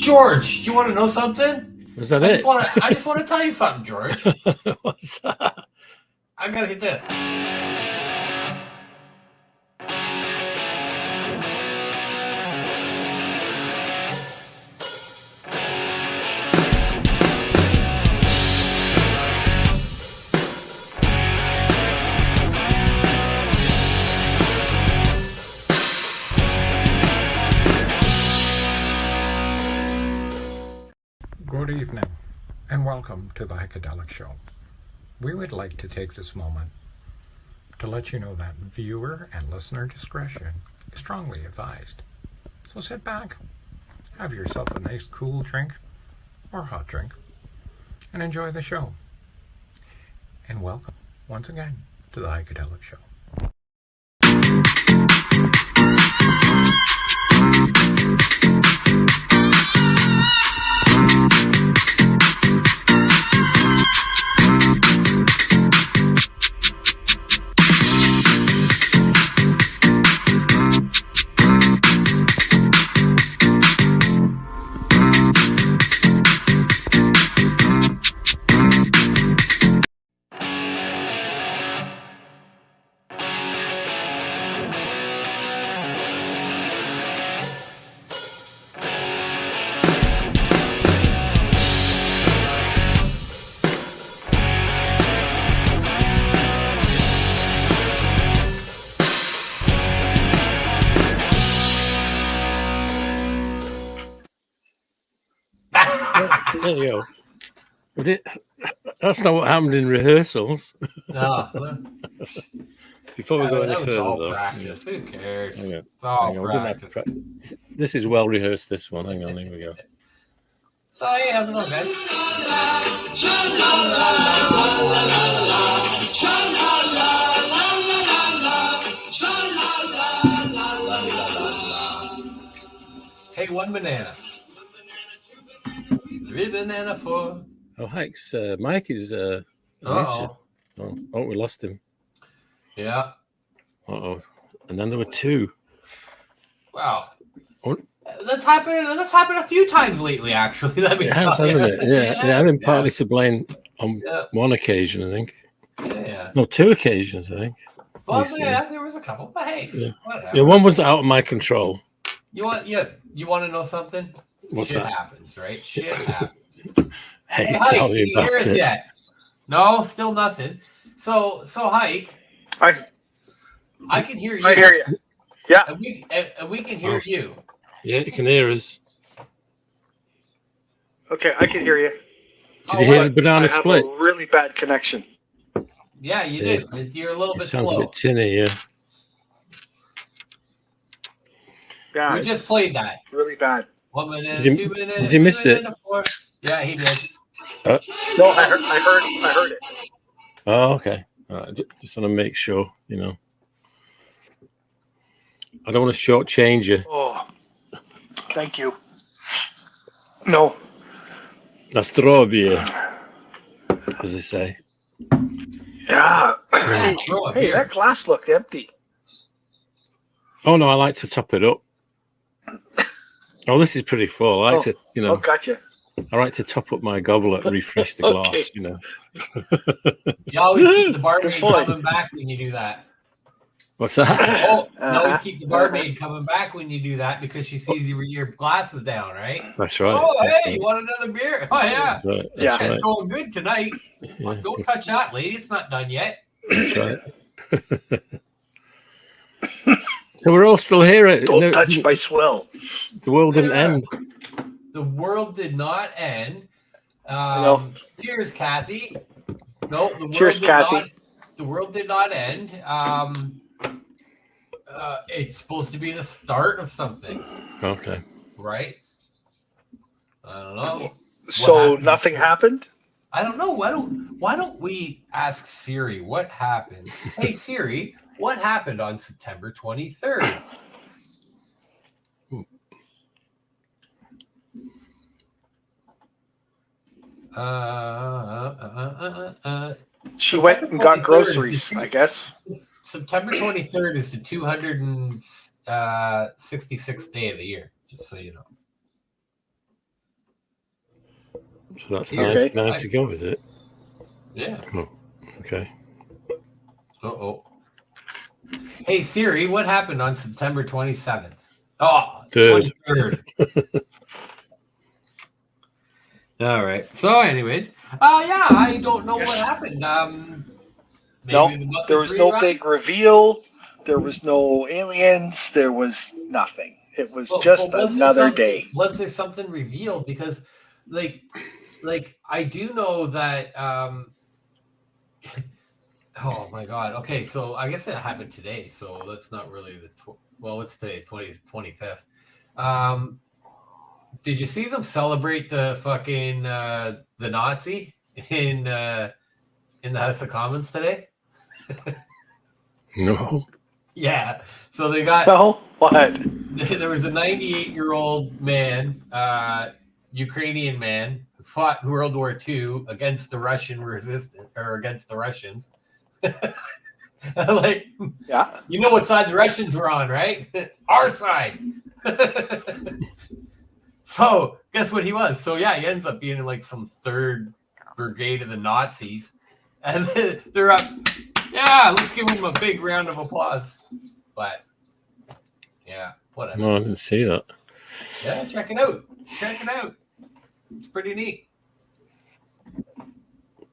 George, do you want to know something? Was that I it? just want to tell you something, George. What's that? I gotta hit this. Good evening, and welcome to the Heikadelic Show. We would like to take this moment to let you know that viewer and listener discretion is strongly advised. So sit back, have yourself a nice cool drink or hot drink, and enjoy the show. And welcome once again to the Heikadelic Show. There you go. That's not what happened in rehearsals. No. Before we go any that was further, all though. practice. Who cares? Hang on. It's all Hang on, we didn't have to practice. practice. This is well rehearsed, this one. Hang on, here we go. Oh, yeah, how's it going, guys? Hey, 1 banana. 3 banana, 4. Oh, Hike's Mike is muted. Uh-oh. Oh, we lost him. Yeah. Uh-oh. And then there were 2. Wow. Oh. That's happened a few times lately, actually. It has, hasn't it? Yeah, I've been partly to blame on Yeah. one occasion, I think. Yeah. No, 2 occasions, I think. Well, yeah, there was a couple, but hey, Yeah. whatever. Yeah, one was out of my control. You want to know something? What's Shit that? happens, right? Shit happens. Hey, Hike, tell can me you hear about us it. yet? No, still nothing. So Hike, I can hear you. I hear you. Yeah. And we can hear you. Yeah, you can hear us. Okay, I can hear you. Did you hear the I banana have split? a really bad connection. Yeah, you Yeah. did. You're a little It bit sounds slow. a bit tinny, yeah. Yeah, We it's just played that. really bad. 1 minute, Did you- 2 minutes. did you miss it? 4. Yeah, he did. No, I heard it. Oh, okay. All right. Just want to make sure, you know. I don't want to shortchange you. Oh, thank you. No. That's the beer, as they say. Yeah. Yeah, throw it Hey, here. that glass looked empty. Oh, no, I like to top it up. Oh, this is pretty full. I like to, you Oh, know, gotcha. I like to top up my goblet and refresh the glass, Okay. you know. You always keep the Good barmaid point. coming back when you do that. What's that? Oh, you always keep the barmaid coming back when you do that because she sees your glasses down, right? That's right. Oh, That's hey, right. you want another beer? Oh, yeah. That's right. Yeah. That's right. It's going good tonight. Yeah, Don't touch that, lady. It's not done yet. that's right. So we're all still here. Don't touch my swill. The world didn't end. The world did not end. know. Cheers, Kathy. No, the world Cheers, did Kathy. not. The world did not end. It's supposed to be the start of something, Okay. right? I don't know. So happened? nothing happened? I don't know. Why don't we ask Siri what happened? Hey Siri, what happened on September 23rd? She went and got groceries, I guess. September 23rd is the 266th day of the year, just so you know. So that's Here. 99 to go, is it? Yeah. Oh, okay. Uh-oh. Hey, Siri, what happened on September 27th? Oh, Third. 23rd. All right. So, anyways, yeah, I don't know Yes. what happened. No, Maybe the Muppets there was no rerun? big reveal. There was no aliens. There was nothing. It was just was another there day. Was there something revealed? Because, like I do know that. Oh my God. Okay, so I guess it happened today. So that's not really what's today? 25th. Did you see them celebrate the fucking the Nazi in the House of Commons today? No. Yeah. So they got So what? there was a 98-year-old man, Ukrainian man, who fought in World War II against the Russian resistance or against the Russians. Like, Yeah. you know what side the Russians were on, right? Our side. So guess what he was? So yeah, he ends up being in like some 3rd Brigade of the Nazis, and they're up. Yeah, let's give him a big round of applause. But yeah, whatever. No, I didn't see that. Yeah, check it out. Check it out. It's pretty neat.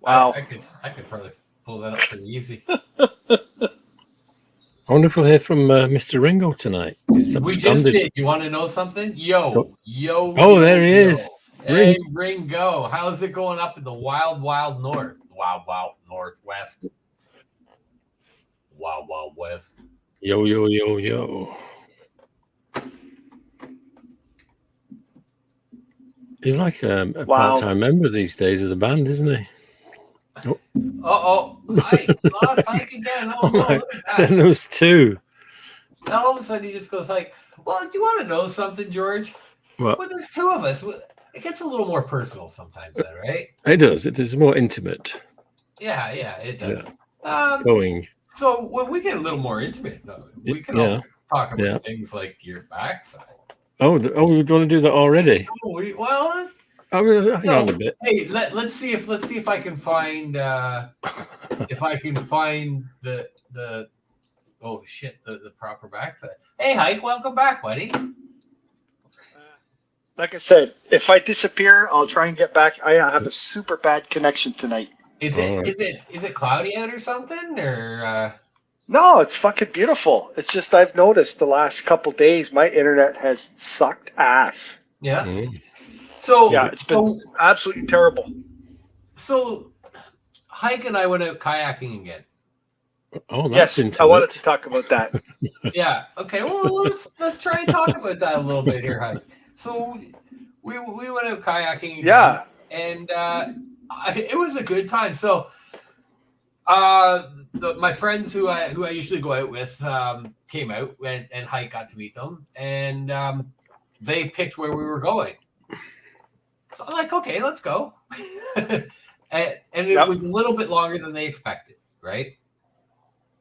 Wow. I could probably pull that up pretty easy. I wonder if we'll hear from Mr. Ringo tonight. We just did. You want to know something? Yo. Oh, there he is. Hey, Ringo. How's it going up in the wild, wild north? Wild, wild northwest. Wild, wild west. Yo, yo, yo, yo. He's like a part-time member these days of the band, isn't he? Oh. Uh-oh. I lost Hike again. Oh, no. Look at that. And there was 2. Now all of a sudden he just goes like, well, do you want to know something, George? What? Well, there's 2 of us. It gets a little more personal sometimes then, right? It does. It is more intimate. Yeah, it does. Yeah. Going. So when we get a little more intimate, though, we can all talk about things like your backside. Oh, we want to do that already? Well, I'm hang on a bit. Hey, let's see if I can find the oh shit the proper backside. Hey, Hike, welcome back, buddy. Like I said, if I disappear, I'll try and get back. I have a super bad connection tonight. Is it cloudy out or something or? No, it's fucking beautiful. It's just I've noticed the last couple days my internet has sucked ass. Yeah. Mm. So yeah, it's been absolutely terrible. So Hike and I went out kayaking again. Oh, that's yes, I wanted to talk about that. Yeah. Okay. Well, let's try and talk about that a little bit here, Hike. So we went out kayaking again. Yeah. And it was a good time. So my friends who I usually go out with came out and Hike got to meet them, and they picked where we were going. So I'm like, okay, let's go. and it was a little bit longer than they expected, right?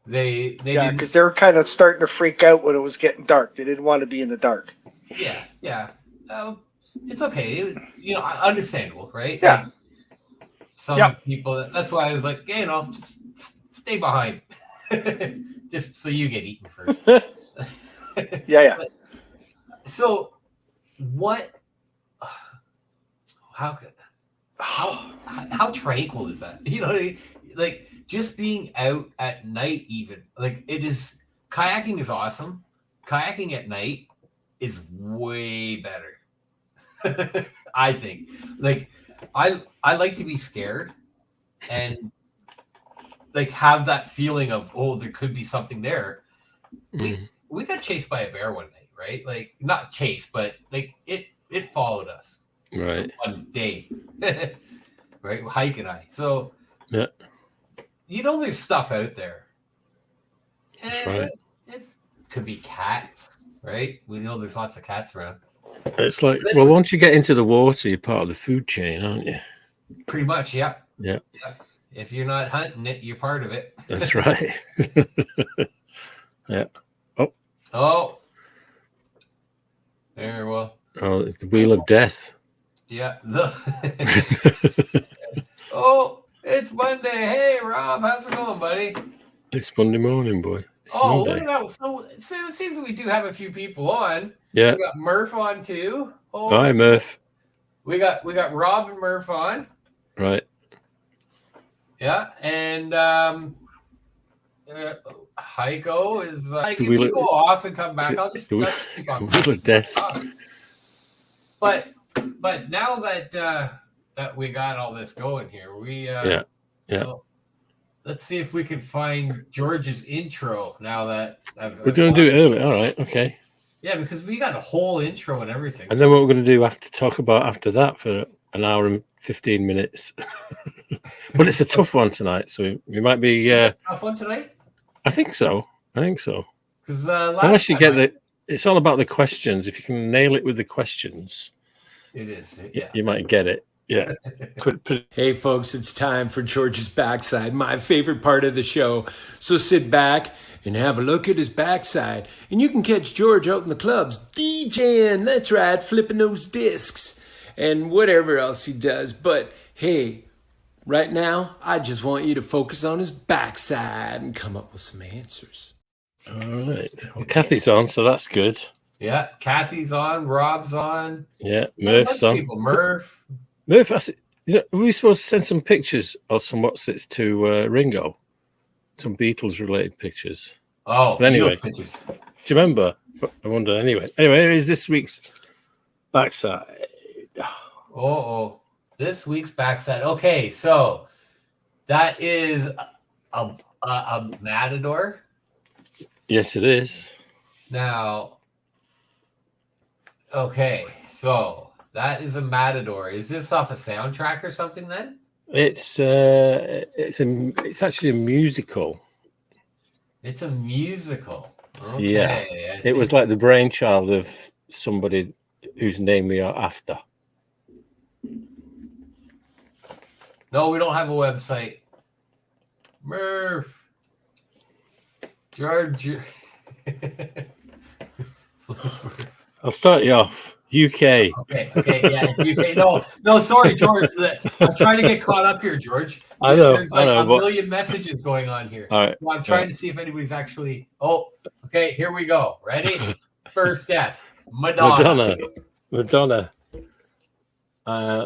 They because they were kind of starting to freak out when it was getting dark. They didn't want to be in the dark. Yeah. It's okay, understandable, right? Yeah. Like, some people. That's why I was like, just stay behind, just so you get eaten first. Yeah. So, what? How tranquil is that? You know what I mean? Like just being out at night, even like it is. Kayaking is awesome. Kayaking at night is way better. I think. Like I like to be scared and like have that feeling of there could be something there. We got chased by a bear one night, right? Like not chased, but like it followed us. Right. One day. Right? Hike and I. So yeah. There's stuff out there. That's right. It could be cats, right? We know there's lots of cats around. It's like, once you get into the water, you're part of the food chain, aren't you? Pretty much, yeah. Yeah. If you're not hunting it, you're part of it. That's right. Yeah. Oh. There, well. Oh, it's the wheel of death. Yeah. Oh, it's Monday. Hey, Rob, how's it going, buddy? It's Monday morning, boy. It's Oh, Monday. look at that. So it seems that we do have a few people on. Yeah. We got Murph on too. Oh, Hi, Murph. We got Rob and Murph on. Right. Yeah, and Heiko is if you go off and come back, I'll just keep on. Death. But now that we got all this going here, yeah. Well, let's see if we can find George's intro now that we're going to do it early. All right, okay. Yeah, because we got a whole intro and everything. And then what we're going to do after that for an hour and 15 minutes. But it's a tough one tonight, so we might be. Tough one tonight? I think so. Because unless you get it's all about the questions. If you can nail it with the questions, it is. Yeah, you might get it. Yeah. Hey, folks, it's time for George's backside, my favorite part of the show. So sit back and have a look at his backside, and you can catch George out in the clubs DJing. That's right, flipping those discs and whatever else he does. But hey, right now, I just want you to focus on his backside and come up with some answers. All right. Well, Kathy's on, so that's good. Yeah, Kathy's on. Rob's on. Yeah, Murph's on. Murph, are we supposed to send some pictures or some what's-its to Ringo? Some Beatles-related pictures. Oh, but anyway, pictures. Do you remember? I wonder. Anyway, here is this week's backside. Oh. This week's backside. Okay, so that is a Matador. Yes, it is. Now, okay, so that is a Matador. Is this off a soundtrack or something then? It's actually a musical. It's a musical. Okay, yeah, it was like the brainchild of somebody whose name we are after. No, we don't have a website. Murph. George. I'll start you off. UK. Okay, yeah, UK. No, sorry, George. I'm trying to get caught up here, George. I know. There's like a million messages going on here. All right. So I'm trying to see if anybody's actually. Oh, okay, here we go. Ready? First guess. Madonna.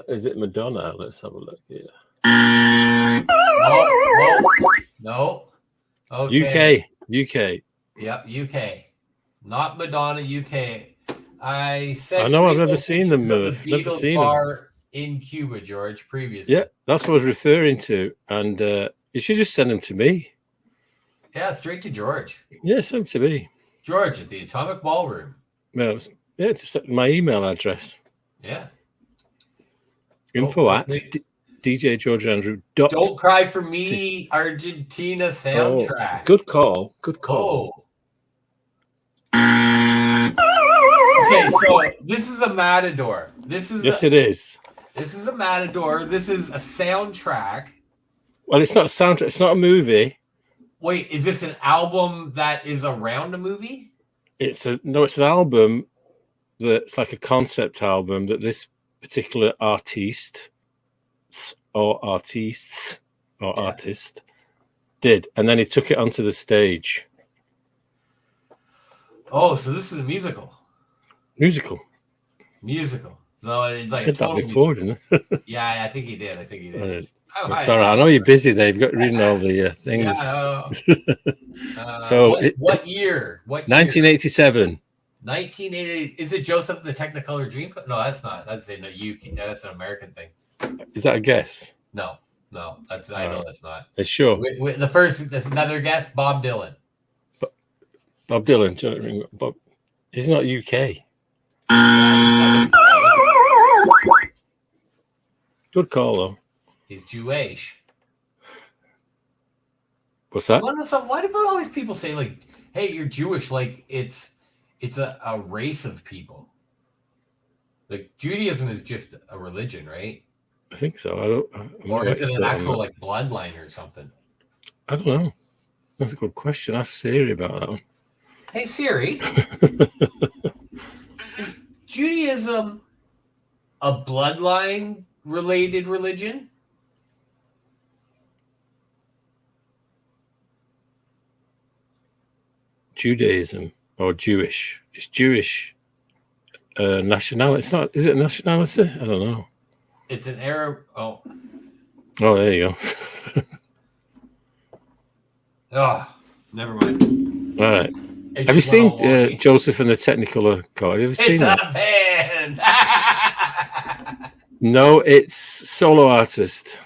Is it Madonna? Let's have a look here. No. Okay. UK. Yep, UK. Not Madonna, UK. I know I've never seen them, Murph. Never seen them. In Cuba, George, previously. Yeah, that's what I was referring to. And you should just send them to me. Yeah, straight to George. Yeah, send them to me. George at the Atomic Ballroom. Well, yeah, just my email address. Yeah. Info at djgeorgeandrew. Don't Cry for Me, Argentina soundtrack. Good call. Okay, so this is a Matador. It is. This is a Matador. This is a soundtrack. Well, it's not a soundtrack. It's not a movie. Wait, is this an album that is around a movie? It's an album that's like a concept album that this particular artist did, and then he took it onto the stage. Oh, so this is a musical. Musical. So it's like I said that before, didn't I? Yeah, I think he did. Sorry, I know you're busy. They've got reading all the things. Yeah, so, what year? 1987. 1988. Is it Joseph the Technicolor Dream? No, that's not. That's an American thing. Is that a guess? No. That's I know that's not. It's sure. That's another guess. Bob Dylan. Bob Dylan. Bob. He's not UK. Good call, though. He's Jewish. What's that? Why do always people say like, "Hey, you're Jewish"? Like it's a race of people. Like Judaism is just a religion, right? I think so. Or is it an actual like bloodline or something? I don't know. That's a good question. Ask Siri about that one. Hey Siri, is Judaism a bloodline related religion? Judaism or Jewish? It's Jewish nationality. It's not. Is it nationality? I don't know. It's an Arab. Oh, there you never mind. go. All right. It Have you just seen went all wonky. Joseph and the Technicolor Car? Have you ever seen It's that? a band. No, it's solo artist.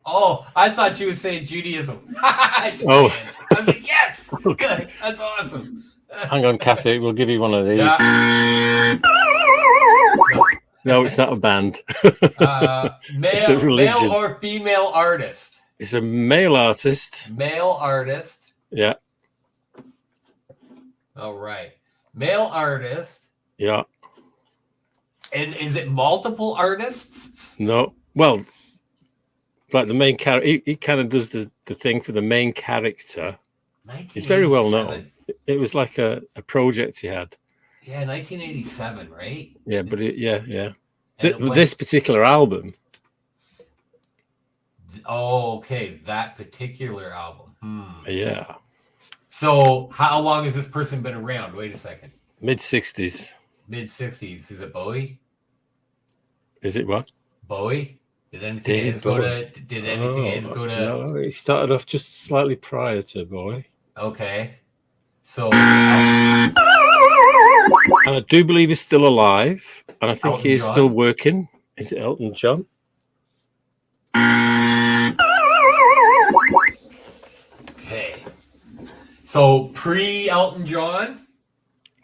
Oh, I thought she was saying Judaism. It's a Oh. band. I was like, yes, Okay. good. That's awesome. Hang on, Kathy. We'll give you one of these. Yeah. No, it's not a band. Male, a religion. male or female artist? It's a male artist. Male artist. Yeah. All right. Male artist. Yeah. And is it multiple artists? No. Well, like the main character, he kind of does the thing for the main character. It's very well known. It was like a project he had. Yeah, 1987, right? Yeah, but yeah. And This particular album. Oh, okay. That particular album. Yeah. So how long has this person been around? Wait a second. Mid-60s. Mid-60s. Is it Bowie? Is it what? Bowie? Did anything David else go Bowie. to? Did anything else go to? No, he started off just slightly prior to Bowie. Okay. So. And I do believe he's still alive. And I think Elton he is John? still working. Is it Elton John? Okay. So pre-Elton John?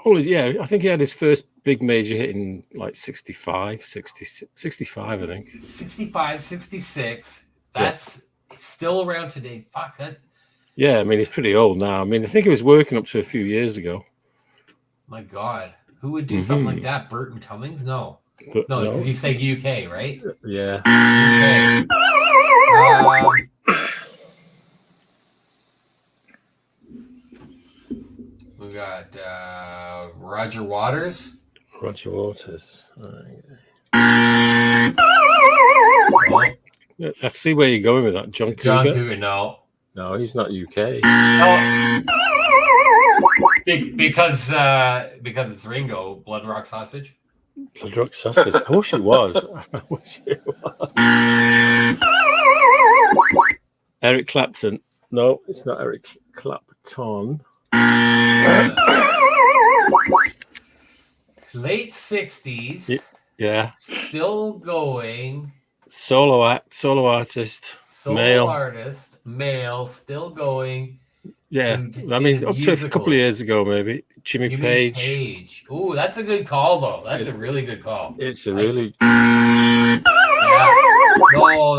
Oh, yeah. I think he had his first big major hit in like 65, 65, I think. 65, 66. That's still around today. Fuck that. Yeah, I mean, he's pretty old now. I mean, I think he was working up to a few years ago. My God. Who would do something like that? Burton Cummings? No. But No, because you say UK, right? Yeah. Okay. We got Roger Waters. Roger Waters. Oh, Yeah, I see where you're going with that. John Cougar? Cougar, no. No, he's not UK. Oh. Because it's Ringo, Blood Rock Sausage. Blood Rock Sausage. I wish it was. I wish it was. Eric Clapton. No, it's not Eric Clapton. Late 60s. Yeah. Still going. Solo artist. Solo Male. artist. Male. Still going. Yeah. And I mean, up to a musical. couple of years ago, maybe. Jimmy Page. Ooh, that's a good call, though. That's a really good call. It's a really. Yeah. No,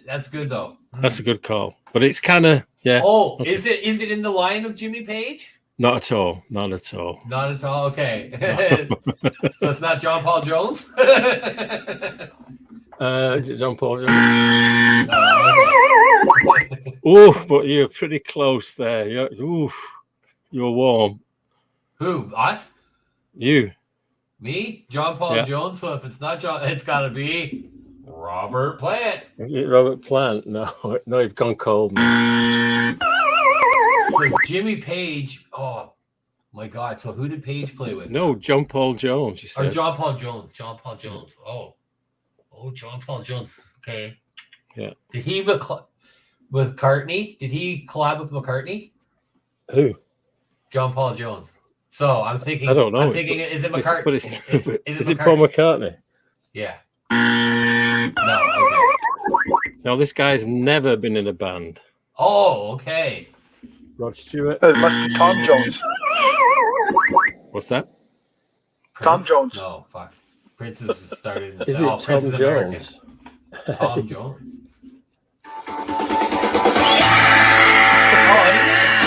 that's good, though. That's a good call. But it's kind of. Yeah. Oh, Okay. is it in the line of Jimmy Page? Not at all. Not at all. Not at all. Okay. So it's not John Paul Jones? John Paul. Okay. Oh, but you're pretty close there. You're warm. Who? Us? You. Me? John Paul Yeah. Jones? So if it's not John, it's got to be Robert Plant. Is it Robert Plant? No, you've gone cold. Wait, Jimmy Page. Oh, my God. So who did Page play with? No, John Paul Jones, you Or said. John Paul Jones. John Paul Jones. Oh, John Paul Jones. Okay. Yeah. Did he with McCartney? Did he collab with McCartney? Who? John Paul Jones. So I'm thinking. I don't know. I'm thinking, is it McCartney? But is it Paul McCartney? Yeah. No. Okay. No, this guy's never been in a band. Oh, okay. Rod Stewart. It must be Tom Jones. What's that? Tom Prince? Jones. No, fuck. Prince has started. Is oh, it Prince Tom is American. Jones? Tom Jones.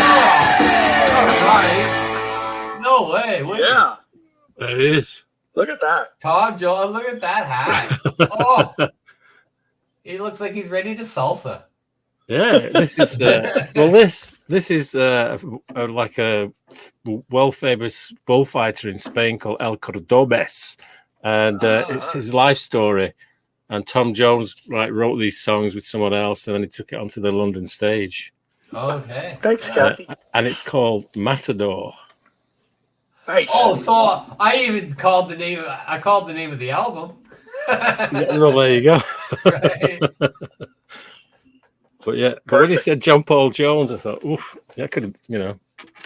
All right. No way. What? Yeah. There it is. Look at that. Tom Jones. Look at that hat. Oh, he looks like he's ready to salsa. Yeah, this is this is like a world famous bullfighter in Spain called El Cordobés, and it's his life story. And Tom Jones wrote these songs with someone else, and then he took it onto the London stage. Okay. Thanks, Kathy. And it's called Matador. Nice. Oh, so I even called the name. I called the name of the album. Well, there you go. Right. But when he said John Paul Jones, I thought, oof, that could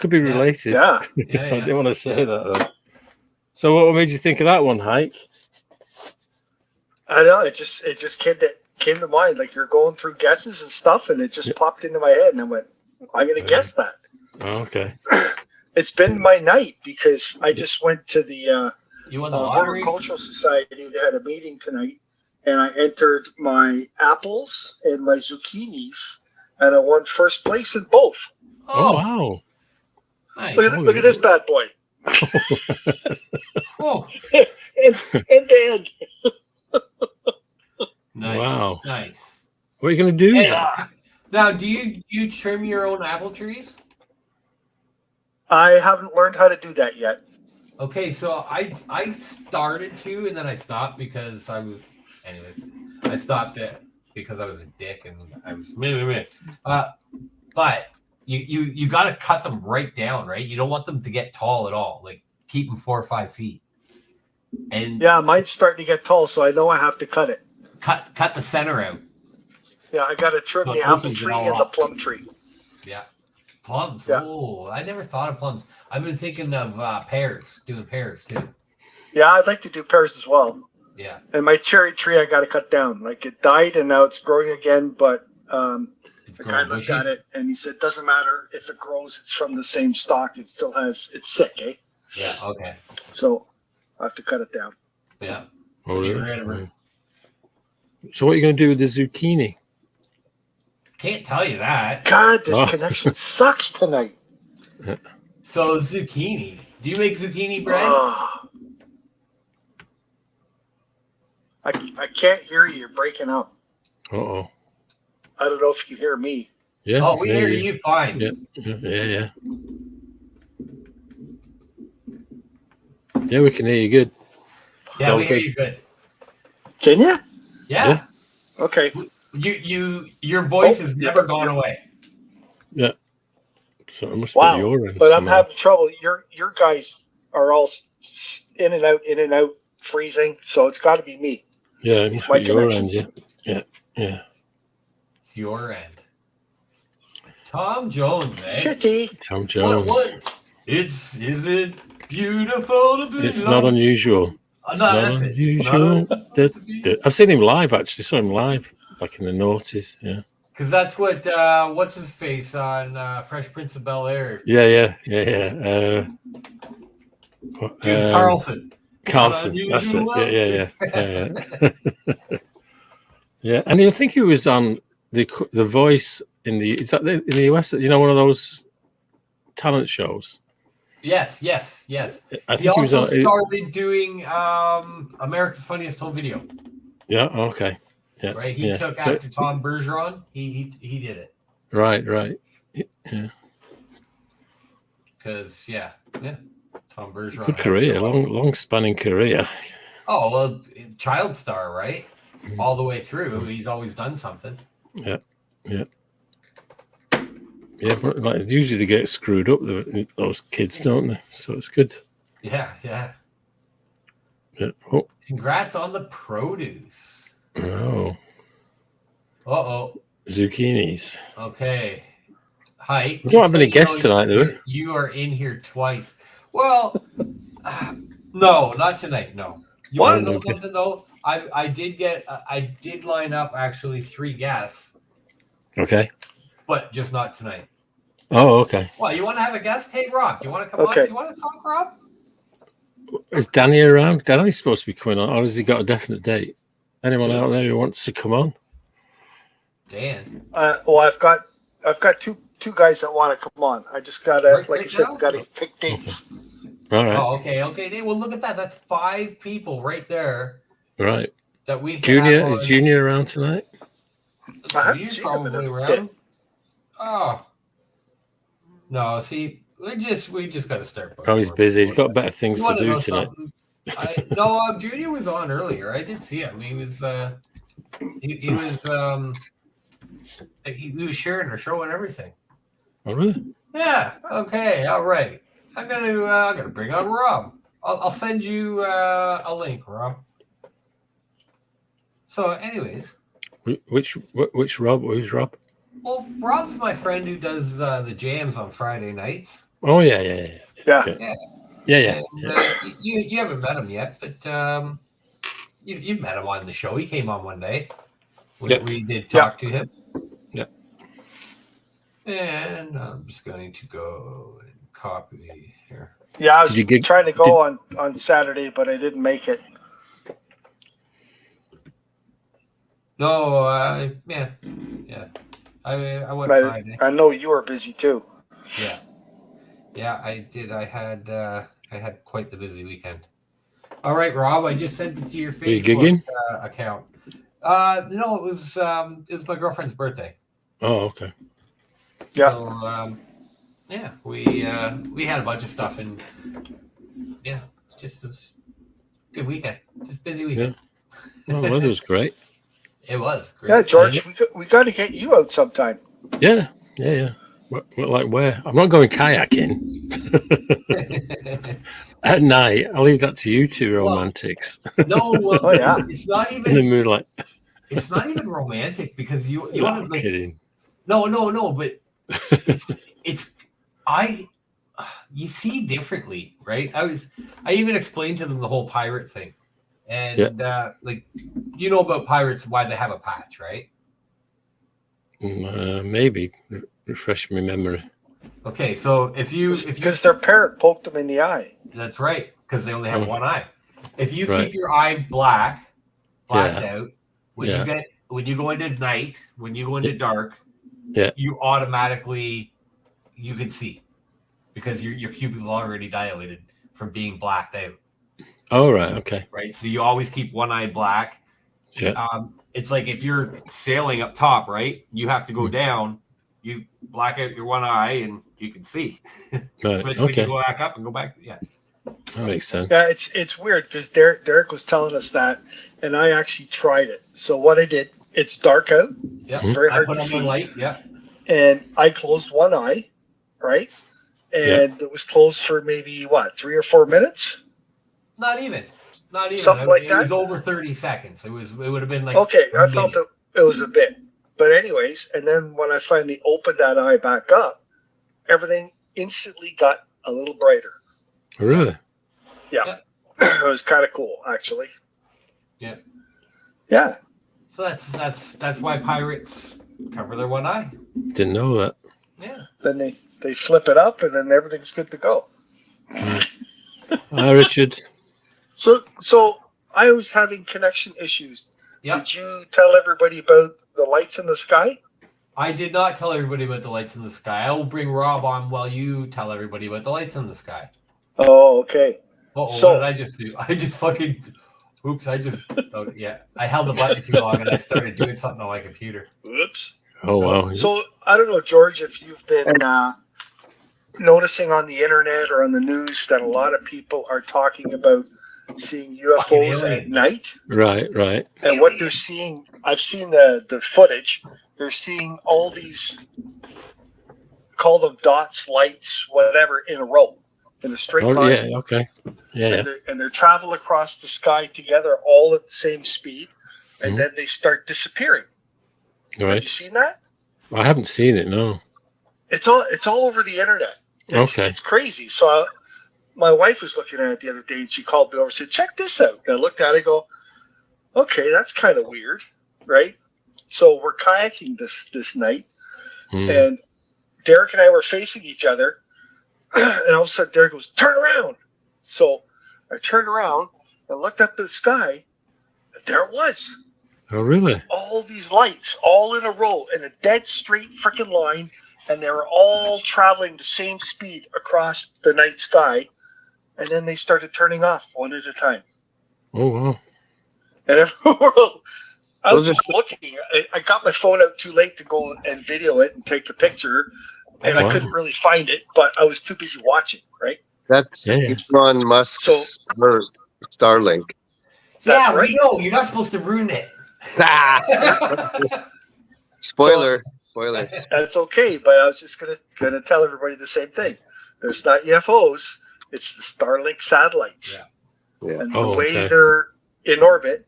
be related. Yeah. Yeah. I didn't want to say that though. So what made you think of that one, Hike? I know it just came to mind. Like you're going through guesses and stuff, and it just popped into my head, and I went, "I'm gonna guess that." Oh, okay. It's been my night because I just went to the You won the lottery? Horticultural Society. They had a meeting tonight, and I entered my apples and my zucchinis, and I won first place in both. Oh wow! Nice. Look at this bad boy. Oh. and Dan. Nice. Wow. Nice. What are you going to do? Hey, now, do you trim your own apple trees? I haven't learned how to do that yet. Okay, so I started to, and then I stopped because I was. Anyways, I stopped it because I was a dick, and I was. But you got to cut them right down, right? You don't want them to get tall at all. Like keep them 4 or 5 feet. And yeah, mine's starting to get tall, so I know I have to cut it. Cut the center out. Yeah, I got to trim So the it apple opens it tree all and the up. plum tree. Yeah. Plums. Yeah. Oh, I never thought of plums. I've been thinking of pears, doing pears too. Yeah, I'd like to do pears as well. Yeah. And my cherry tree, I got to cut down. Like it died and now it's growing again. But It's the guy looked at it and he said, doesn't matter if it grows, it's from the same stock. It still has, it's sick, eh? Yeah. Okay. So I have to cut it down. Yeah. Oh, Get really? rid of her. So what are you going to do with the zucchini? Can't tell you that. God, this connection sucks tonight. So zucchini. Do you make zucchini bread? I can't hear you. You're breaking up. Uh-oh. I don't know if you can hear me. Yeah. Oh, we hear you fine. Yeah. Yeah, we can hear you good. Yeah, we hear you good. Can you? Yeah. Okay. Your voice has never gone away. Yeah. So it must Wow. be your end. But I'm somehow. having trouble. Your guys are all in and out, freezing. So it's got to be me. Yeah, it must my be your connection. end. Yeah. It's your end. Tom Jones, eh? Shitty. Tom Jones. What? Is it beautiful to be It's not unusual. It's not unusual. I've seen him live, actually. Saw him live back in the noughties. Yeah. Because that's what, what's his face on Fresh Prince of Bel-Air? Yeah. Carlson. Carlson, that's it. Yeah. Yeah, and I think he was on the Voice in the the US. You know, one of those talent shows. Yes. I think He also was on, started doing America's Funniest Home Video. Yeah. Okay. Yeah. Right. He took after Tom Bergeron. He did it. Right. Yeah. Because Tom Bergeron. Good career, long spanning career. Oh well, child star, right? All the way through, he's always done something. Yeah, but like, usually they get screwed up, those kids, don't they? So it's good. Yeah. Oh. Congrats on the produce. Oh. Uh-oh. Zucchinis. Okay. Hi. We don't have any guests tonight, do we? You are in here twice. Well, no, not tonight. No. You want to know something though? I did line up actually 3 guests. Okay. But just not tonight. Oh, okay. Well, you want to have a guest? Hey, Rob, you want to come on? Do you want to talk, Rob? Is Danny around? Danny's supposed to be coming on, or has he got a definite date? Anyone out there who wants to come on? Dan. Well, I've got two guys that want to come on. I just gotta, like you said, gotta pick dates. All right. Oh, okay. Well, look at that. That's 5 people right there. Right. That we Junior is Junior around tonight? Junior's probably around. Oh. No, see, we just got to start. Oh, he's busy. He's got better things to do tonight. No, Junior was on earlier. I did see him. He was he was sharing our show and everything. Oh, really? Yeah. Okay. All right. I'm gonna bring on Rob. I'll send you a link, Rob. So, anyways, which Rob? Who's Rob? well, Rob's my friend who does the jams on Friday nights. Oh yeah. Okay. Yeah. And, you haven't met him yet, but you've met him on the show. He came on one day. We did talk to him. Yeah. And I'm just going to go and copy here. Yeah, I was trying to go on Saturday, but I didn't make it. No, yeah. I went Friday. I know you were busy too. Yeah, I did. I had quite the busy weekend. All right, Rob, I just sent it to your Facebook account. No, it was my girlfriend's birthday. Oh, okay. Yeah. So, we had a bunch of stuff, and it was a good weekend. Just busy weekend. Yeah. Well, weather was great. It was great. Yeah, George, we got to get you out sometime. Yeah. Like where? I'm not going kayaking at night. I'll leave that to you two romantics. It's not even in the moonlight. It's not even romantic because you No, want to. kidding. No, but you see differently, right? I even explained to them the whole pirate thing, and about pirates, why they have a patch, right? Maybe refresh my memory. Okay, so because their parrot poked them in the eye. That's right, because they only have one eye. If you keep your eye blacked out when you go into night, when you go into dark, you automatically you can see because your pupils are already dilated from being blacked out. Oh, right, okay. Right, so you always keep one eye black. Yeah. It's like if you're sailing up top, right? You have to go down. You black out your one eye, and you can see. Right. When you go back up and go back, yeah. That makes sense. Yeah, it's weird because Derek was telling us that, and I actually tried it. So what I did, it's dark out. Yeah. Very hard I put to on see. the light. Yeah. And I closed one eye, right? And it was closed for maybe 3 or 4 minutes. Not even. Something like that. It was over 30 seconds. It would have been like. Okay, I felt it was a bit. But anyways, and then when I finally opened that eye back up, everything instantly got a little brighter. Really? Yeah. It was kind of cool, actually. Yeah. Yeah. So that's why pirates cover their one eye. Didn't know that. Yeah. Then they flip it up, and then everything's good to go. Hi, Richard. So I was having connection issues. Yep. Did you tell everybody about the lights in the sky? I did not tell everybody about the lights in the sky. I will bring Rob on while you tell everybody about the lights in the sky. Oh, okay. What did I just do? I just fucking... Oops, I held the button too long and I started doing something on my computer. Oops. Oh, wow. So, I don't know, George, if you've been noticing on the internet or on the news that a lot of people are talking about seeing UFOs at night. Right. And what they're seeing, I've seen the footage, they're seeing all these, call them dots, lights, whatever, in a row, in a straight line. Yeah, okay. Yeah. And they're traveling across the sky together all at the same speed, and then they start disappearing. Right. Have you seen that? I haven't seen it, no. It's all over the internet. It's crazy. So my wife was looking at it the other day, and she called me over and said, check this out. And I looked at it and go, okay, that's kind of weird, right? So we're kayaking this night, and Derek and I were facing each other, and all of a sudden Derek goes, turn around. So I turned around and looked up at the sky, and there it was. Oh, really? All these lights, all in a row, in a dead straight freaking line, and they were all traveling the same speed across the night sky, and then they started turning off one at a time. Oh, wow. And I was just looking. I got my phone out too late to go and video it and take a picture, and I couldn't really find it, but I was too busy watching, right? That's Elon Musk's Starlink. Yeah, right. You're not supposed to ruin it. Spoiler. That's okay, but I was just gonna tell everybody the same thing. There's not UFOs; it's the Starlink satellites. Yeah. And the way they're in orbit,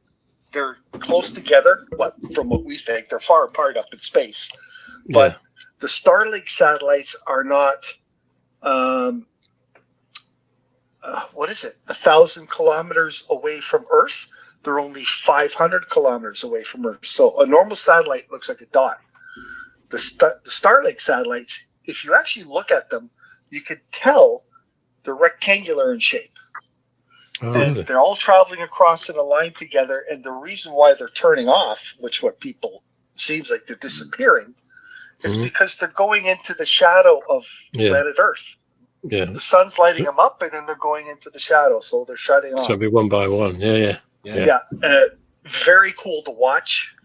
they're close together. From what we think, they're far apart up in space. But the Starlink satellites are not. 1,000 kilometers away from Earth. They're only 500 kilometers away from Earth. So a normal satellite looks like a dot. The Starlink satellites, if you actually look at them, you could tell they're rectangular in shape. And they're all traveling across in a line together. And the reason why they're turning off, which what people seems like they're disappearing, is because they're going into the shadow of planet Earth. Yeah. The sun's lighting them up, and then they're going into the shadow, so they're shutting off. So it'll be one by one. Yeah. Very cool to watch.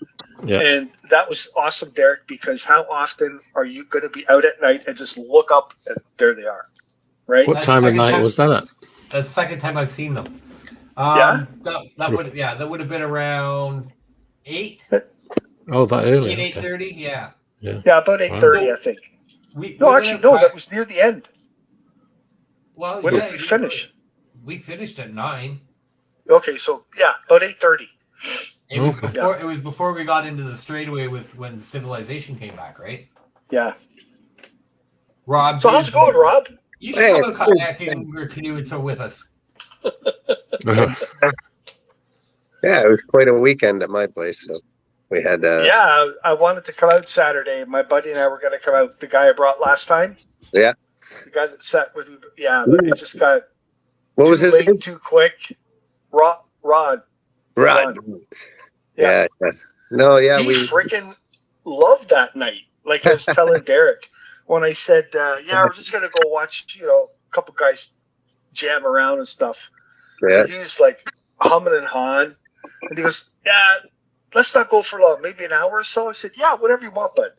Yeah. And that was awesome, Derek, because how often are you going to be out at night and just look up and there they are, right? What time of night was that at? That's the second time I've seen them. Yeah? That would have been around 8. Oh, that early. 8:30, yeah. Yeah, about 8:30, I think. That was near the end. Well, when did we finish? We finished at 9. Okay, so about 8:30. It was before we got into the straightaway with when civilization came back, right? Yeah. Rob. So how's it going, Rob? You should come out kayaking or canoeing with us. Yeah, it was quite a weekend at my place. So we had. I wanted to come out Saturday. My buddy and I were going to come out. The guy I brought last time. Yeah. The guy that sat with me. Yeah, but it just got. What was his name? Too quick. Rod. Yeah. No, yeah. He freaking loved that night. Like I was telling Derek when I said, we're just going to go watch, a couple guys jam around and stuff. Yeah. So he was like humming and hawing. And he goes, let's not go for long. Maybe an hour or so. I said, whatever you want, bud.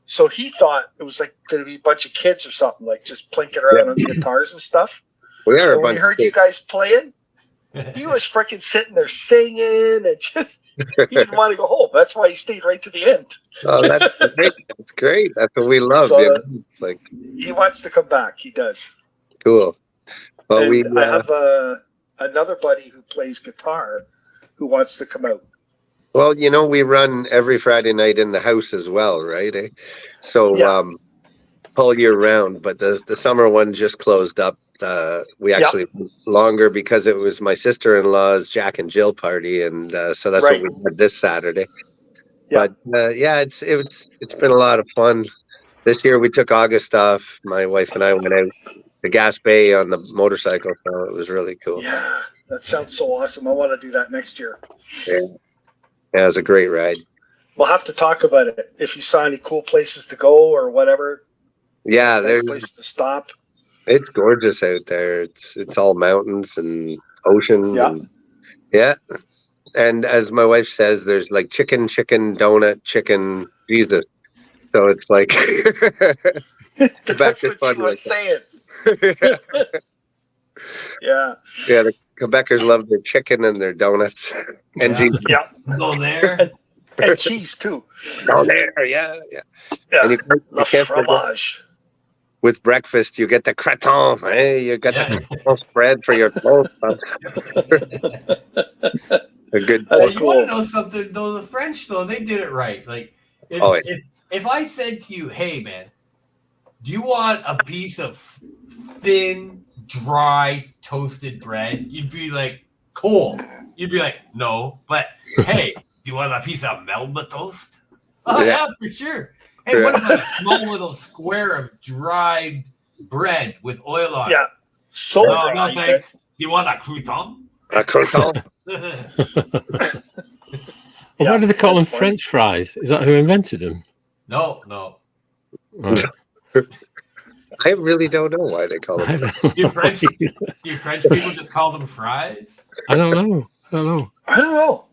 So he thought it was like going to be a bunch of kids or something, like just plinking around on guitars and stuff. We are. When he heard you guys playing, he was freaking sitting there singing and just he didn't want to go home. That's why he stayed right to the end. Oh, that's great. That's great. That's what we love. So, like he wants to come back. He does. Cool. Well, I have another buddy who plays guitar who wants to come out. Well, we run every Friday night in the house as well, right? So all year round, but the summer one just closed up. We actually longer because it was my sister-in-law's Jack and Jill party, and so that's what we did this Saturday. Yeah. But it's been a lot of fun. This year we took August off. My wife and I went out to Gas Bay on the motorcycle, so it was really cool. Yeah, that sounds so awesome. I want to do that next year. Yeah, it was a great ride. We'll have to talk about it. If you saw any cool places to go or whatever. Yeah, there's places to stop. It's gorgeous out there. It's all mountains and ocean. Yeah. And as my wife says, there's like chicken, donut, chicken, Jesus. So it's like that's what she was saying. Yeah. Yeah, the Quebecers love their chicken and their donuts. And cheese. Yeah. Go there. And cheese too. Go there, yeah. And you can't fromage. With breakfast, you get the creton. Hey, you got the spread for your toast. A good. You want to know something though? The French though, they did it right. Like, if I said to you, "Hey, man, do you want a piece of thin, dry, toasted bread?" You'd be like, "Cool." You'd be like, "No," but hey, do you want a piece of Melba toast? Oh yeah, for sure. Hey, what about a small little square of dried bread with oil on it? Yeah. So dry. No, thanks. Do you want a crouton? A crouton? Why do they call them French fries? Is that who invented them? No. Right. I really don't know why they call them. Do French people just call them fries? I don't know. I don't know.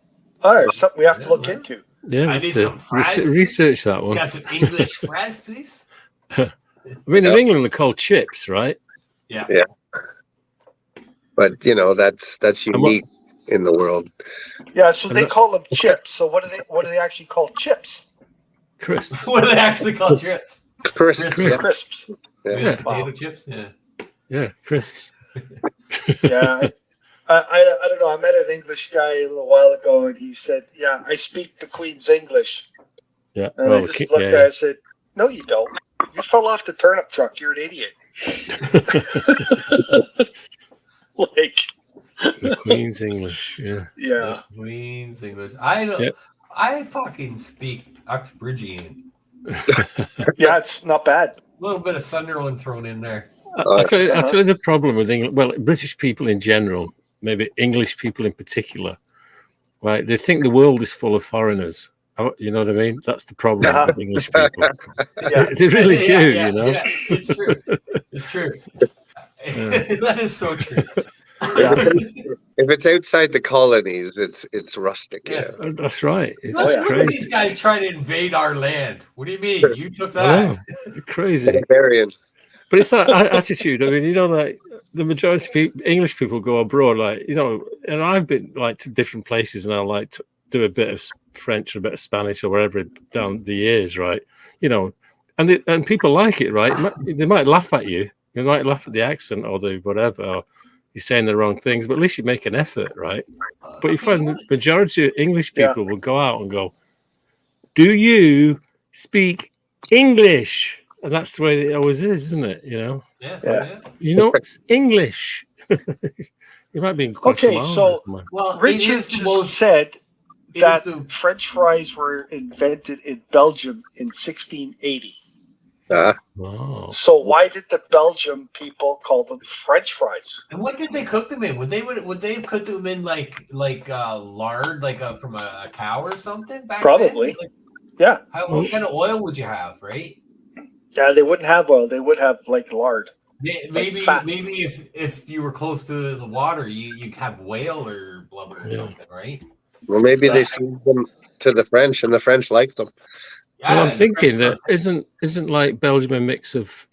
All right, something we have to look into. Yeah, I need some fries. Research that one. You got some English fries, please? I mean, in England, they're called chips, right? Yeah. but that's unique in the world. Yeah, so they call them chips. So what do they actually call chips? Crisps. What do they actually call chips? Crisps. Yeah. Potato chips. Yeah. Yeah, crisps. Yeah. I don't know. I met an English guy a little while ago, and he said, "Yeah, I speak the Queen's English." Yeah. And I just looked at it and said, "No, you don't. You fell off the turnip truck. You're an idiot." Like the Queen's English. Yeah. Yeah. The Queen's English. I don't. Yeah. I fucking speak Uxbridgian. Yeah, it's not bad. A little bit of Sunderland thrown in there. I'll tell you the problem with England. Well, British people in general, maybe English people in particular, right? They think the world is full of foreigners. You know what I mean? That's the problem with English people. They really do. Yeah, you know, it's true. It's true. That is so true. Yeah. If it's outside the colonies, it's rustic. Yeah, that's right. It's Look at these guys trying to invade our land. What do you mean? You took that? Crazy. Barbarian. But it's that attitude. I mean, like the majority of people, English people go abroad, like, and I've been like to different places, and I like to do a bit of French or a bit of Spanish or wherever down the years, right? And people like it, right? They might laugh at you. You might laugh at the accent or the whatever, or you're saying the wrong things, but at least you make an effort, right? But you find the majority of English people will go out and go, "Do you speak English?" And that's the way it always is, isn't it? Yeah. It's English. You might be in Richard just said that French fries were invented in Belgium in 1680. So why did the Belgium people call them French fries? And what did they cook them in? Would they have cooked them in like lard, from a cow or something? Probably. Yeah. What kind of oil would you have, right? Yeah, they wouldn't have oil. They would have like lard. Maybe if you were close to the water, you'd have whale or blubber or something, right? Well, maybe they sold them to the French, and the French liked them. Yeah, well, I'm thinking that isn't like Belgium a mix of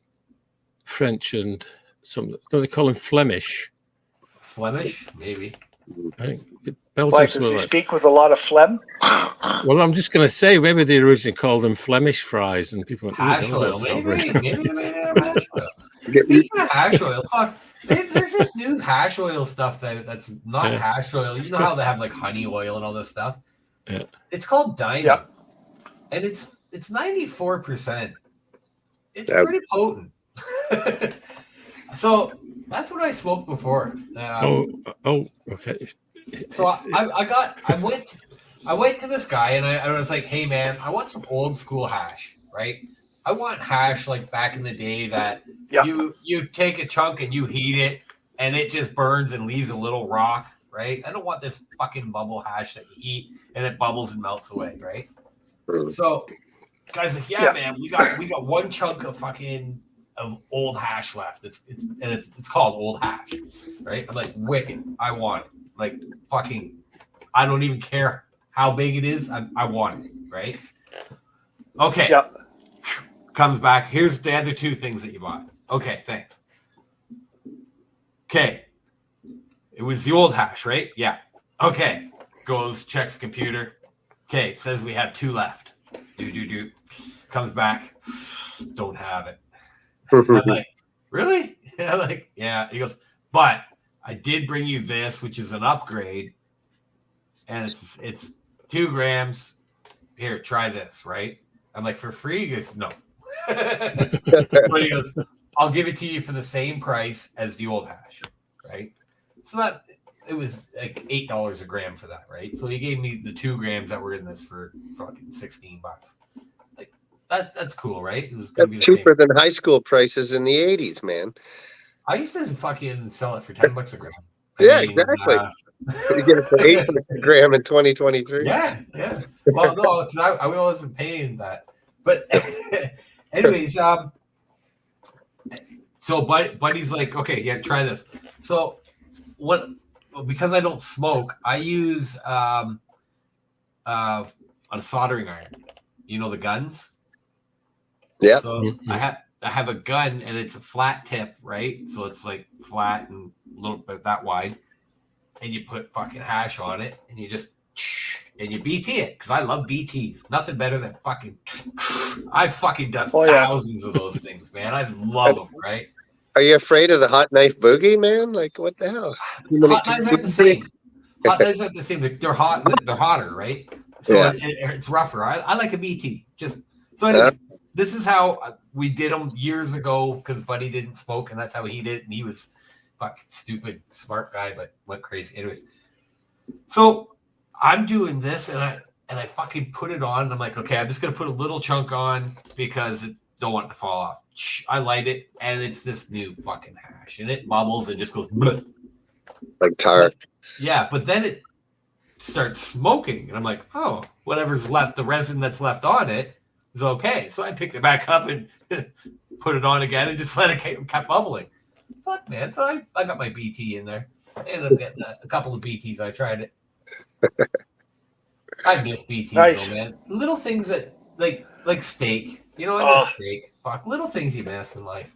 French and some? Don't they call them Flemish? Flemish, maybe. I think Belgium. Why? Because they speak with a lot of phlegm. Well, I'm just going to say maybe they originally called them Flemish fries, and people went, hash oil. Maybe they made hash oil. Speaking of hash oil, there's this new hash oil stuff that's not hash oil. You know how they have like honey oil and all this stuff? Yeah. It's called Diamond, and it's 94%. It's pretty potent. So that's what I smoked before. Okay. So I went to this guy and I was like, "Hey man, I want some old school hash, right? I want hash like back in the day that you take a chunk and you heat it and it just burns and leaves a little rock, right? I don't want this fucking bubble hash that you heat and it bubbles and melts away, right?" So guys like, man, we got one chunk of old hash left. It's called old hash, right? I'm like, wicked. I want it. Like fucking, I don't even care how big it is. I want it, right? Okay. Yeah. Comes back. Here's the other two things that you bought. Okay, thanks. Okay. It was the old hash, right? Yeah. Okay. Goes, checks computer. Okay, it says we have 2 left. Do. Comes back. Don't have it. I'm like, really? Yeah. He goes, but I did bring you this, which is an upgrade, and it's 2 grams. Here, try this, right? I'm like, for free? He goes, no. But he goes, I'll give it to you for the same price as the old hash, right? So it was like $8 a gram for that, right? So he gave me the 2 grams that were in this for fucking $16. Like that's cool, right? It was gonna be cheaper than high school prices in the 80s, man. I used to fucking sell it for $10 a gram. Exactly. You get it for $8 a gram in 2023. Yeah. Well, no, because I wasn't paying that. But anyways, so Buddy's like, okay, yeah, try this. So because I don't smoke, I use a soldering iron. You know the guns? Yeah. So I I have a gun and it's a flat tip, right? So it's like flat and a little bit that wide. And you put fucking hash on it and you just, and you BT it. Because I love BTs. Nothing better than fucking, I've fucking done thousands of those things, man. I love them, right? Are you afraid of the hot knife boogie, man? Like, what the hell? Hot knives aren't the same. Hot knives aren't the same. They're hot. They're hotter, right? So it's rougher. I like a BT. Just so anyways, this is how we did them years ago because Buddy didn't smoke, and that's how he did it. And he was fucking stupid, smart guy, but went crazy. Anyways, so I'm doing this, and I fucking put it on. And I'm like, okay, I'm just gonna put a little chunk on because it don't want it to fall off. I light it, and it's this new fucking hash, and it bubbles and just goes bleh. Like tar. But then it starts smoking, and I'm like, oh, whatever's left, the resin that's left on it is okay. So I picked it back up and put it on again and just let it keep bubbling. Fuck, man. So I got my BT in there. I ended up getting a couple of BTs. I tried it. I miss BTs, though, man. Little things that, like steak. You know, I miss steak. Fuck, little things you miss in life.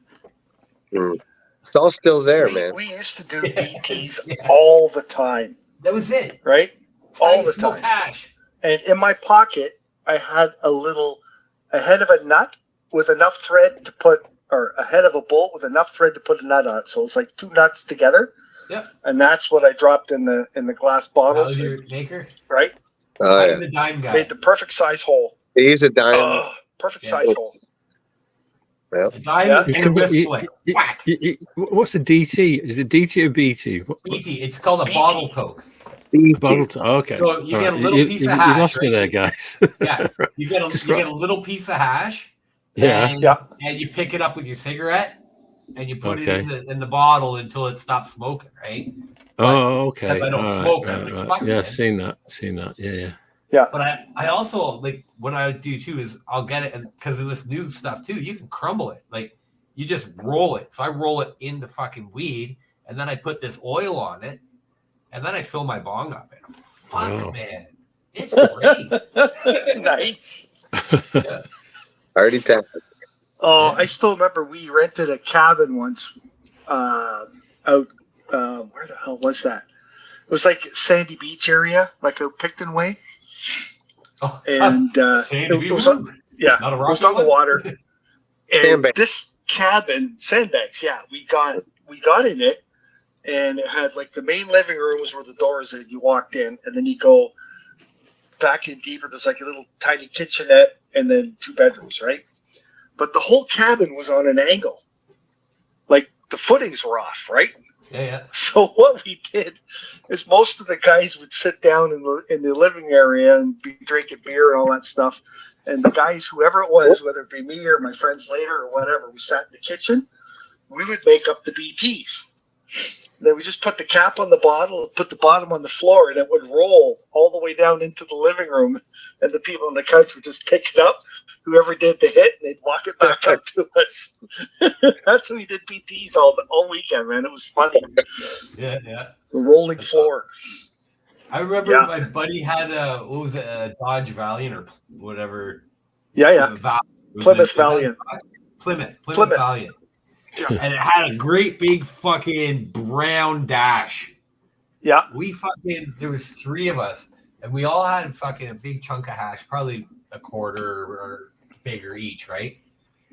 It's all still there, man. We used to do BTs all the time. That was it. Right? All the time. Hash. And in my pocket, I had a head of a nut with enough thread to put, or a head of a bolt with enough thread to put a nut on it. So it's like two nuts together. Yep. And that's what I dropped in the glass bottles. Your maker? Right? The dime guy. Made the perfect size hole. They use a dime. Perfect size hole. Well, a dime and a wrist plate. Whack. What's a DT? Is it DT or BT? BT. It's called a bottle toke. Okay. So you get a little piece of hash. You lost me there, guys. Yeah. You get a little piece of hash. Yeah. And you pick it up with your cigarette and you put it in the bottle until it stops smoking, right? Okay. Because I don't smoke. Right. Yeah, seen that. Yeah. But I also, like, what I do too is I'll get it, and because of this new stuff too, you can crumble it. Like, you just roll it. So I roll it into fucking weed, and then I put this oil on it, and then I fill my bong up. And fuck, man, it's great. Nice. Yeah. Already tapped. Oh, I still remember we rented a cabin once out. Where the hell was that? It was like Sandy Beach area, like a Picton Way. And it was on the water. And this cabin, sandbags, we got in it, and it had like the main living room was where the doors that you walked in, and then you go back in deeper. There's like a little tiny kitchenette, and then 2 bedrooms, right? But the whole cabin was on an angle, like the footings were off, right? Yeah. So what we did is most of the guys would sit down in the living area and be drinking beer and all that stuff. And the guys, whoever it was, whether it be me or my friends later or whatever, we sat in the kitchen. We would make up the BTs. Then we just put the cap on the bottle, put the bottom on the floor, and it would roll all the way down into the living room. And the people on the couch would just pick it up. Whoever did the hit, and they'd walk it back up to us. That's how we did BTs all weekend, man. It was funny. Yeah. The rolling floor. I remember my buddy had a Dodge Valiant or whatever. Yeah. Plymouth Valiant. Plymouth Valiant. Yeah. And it had a great big fucking brown dash. Yeah. There was 3 of us, and we all had fucking a big chunk of hash, probably a quarter or bigger each, right?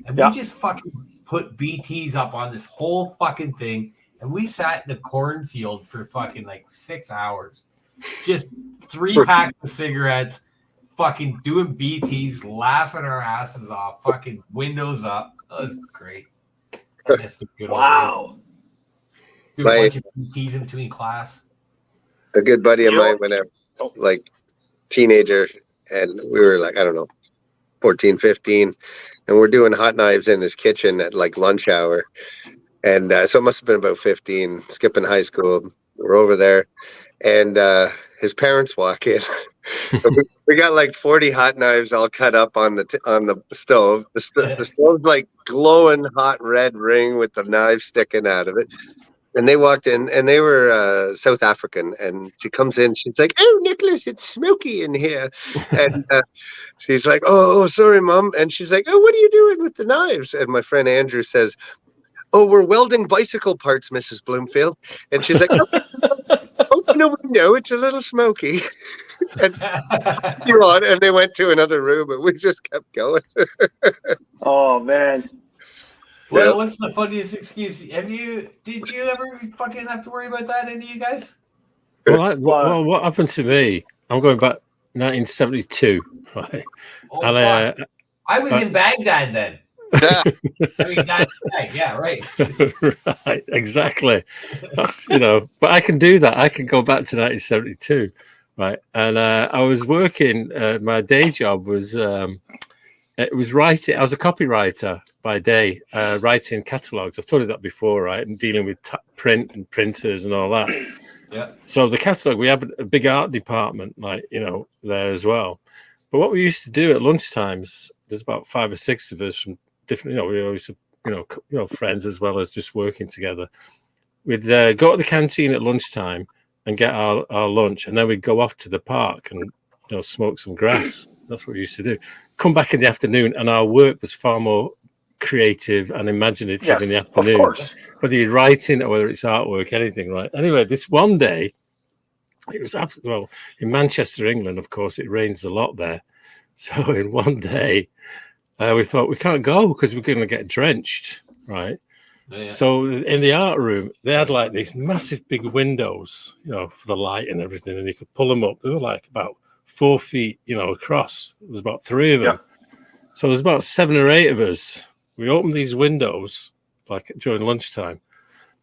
And we just fucking put BTs up on this whole fucking thing, and we sat in a cornfield for fucking like 6 hours. Just 3 packs of cigarettes, fucking doing BTs, laughing our asses off, fucking windows up. That was great. That's the good wow. Do a bunch of BTs in between class. A good buddy of mine went out, like, teenager, and we were like, I don't know, 14, 15, and we're doing hot knives in his kitchen at like lunch hour. And so it must have been about 15, skipping high school. We're over there, and his parents walk in. We got like 40 hot knives all cut up on the stove. The stove's like glowing hot red ring with the knife sticking out of it. And they walked in, and they were South African. And she comes in, she's like, "Oh, Nicholas, it's smoky in here." And she's like, "Oh, sorry, Mom." And she's like, "Oh, what are you doing with the knives?" And my friend Andrew says, "Oh, we're welding bicycle parts, Mrs. Bloomfield." And she's like, "Oh, no, it's a little smoky." And and they went to another room, and we just kept going. Oh man. Well, what's the funniest excuse? Did you ever fucking have to worry about that, any of you guys? Well, what happened to me? I'm going back 1972, right? Oh, and I was in Baghdad then. Yeah. I mean, yeah, right. Right, exactly. That's but I can do that. I can go back to 1972, right? And I was working. My day job was it was writing. I was a copywriter by day, writing catalogs. I've told you that before, right? And dealing with print and printers and all that. Yeah. So the catalog, we have a big art department, like there as well. But what we used to do at lunchtimes, there's about 5 or 6 of us from different. We always, friends as well as just working together. We'd go to the canteen at lunchtime and get our lunch, and then we'd go off to the park and smoke some grass. That's what we used to do. Come back in the afternoon, and our work was far more creative and imaginative in the afternoon. Of course. Whether you're writing or whether it's artwork, anything, right? Anyway, this one day, it was in Manchester, England, of course, it rains a lot there. So in one day, we thought we can't go because we're going to get drenched, right? Yeah. So in the art room, they had like these massive big windows, for the light and everything, and you could pull them up. They were like about 4 feet, across. There was about 3 of them. Yeah. So there's about 7 or 8 of us. We opened these windows like during lunchtime.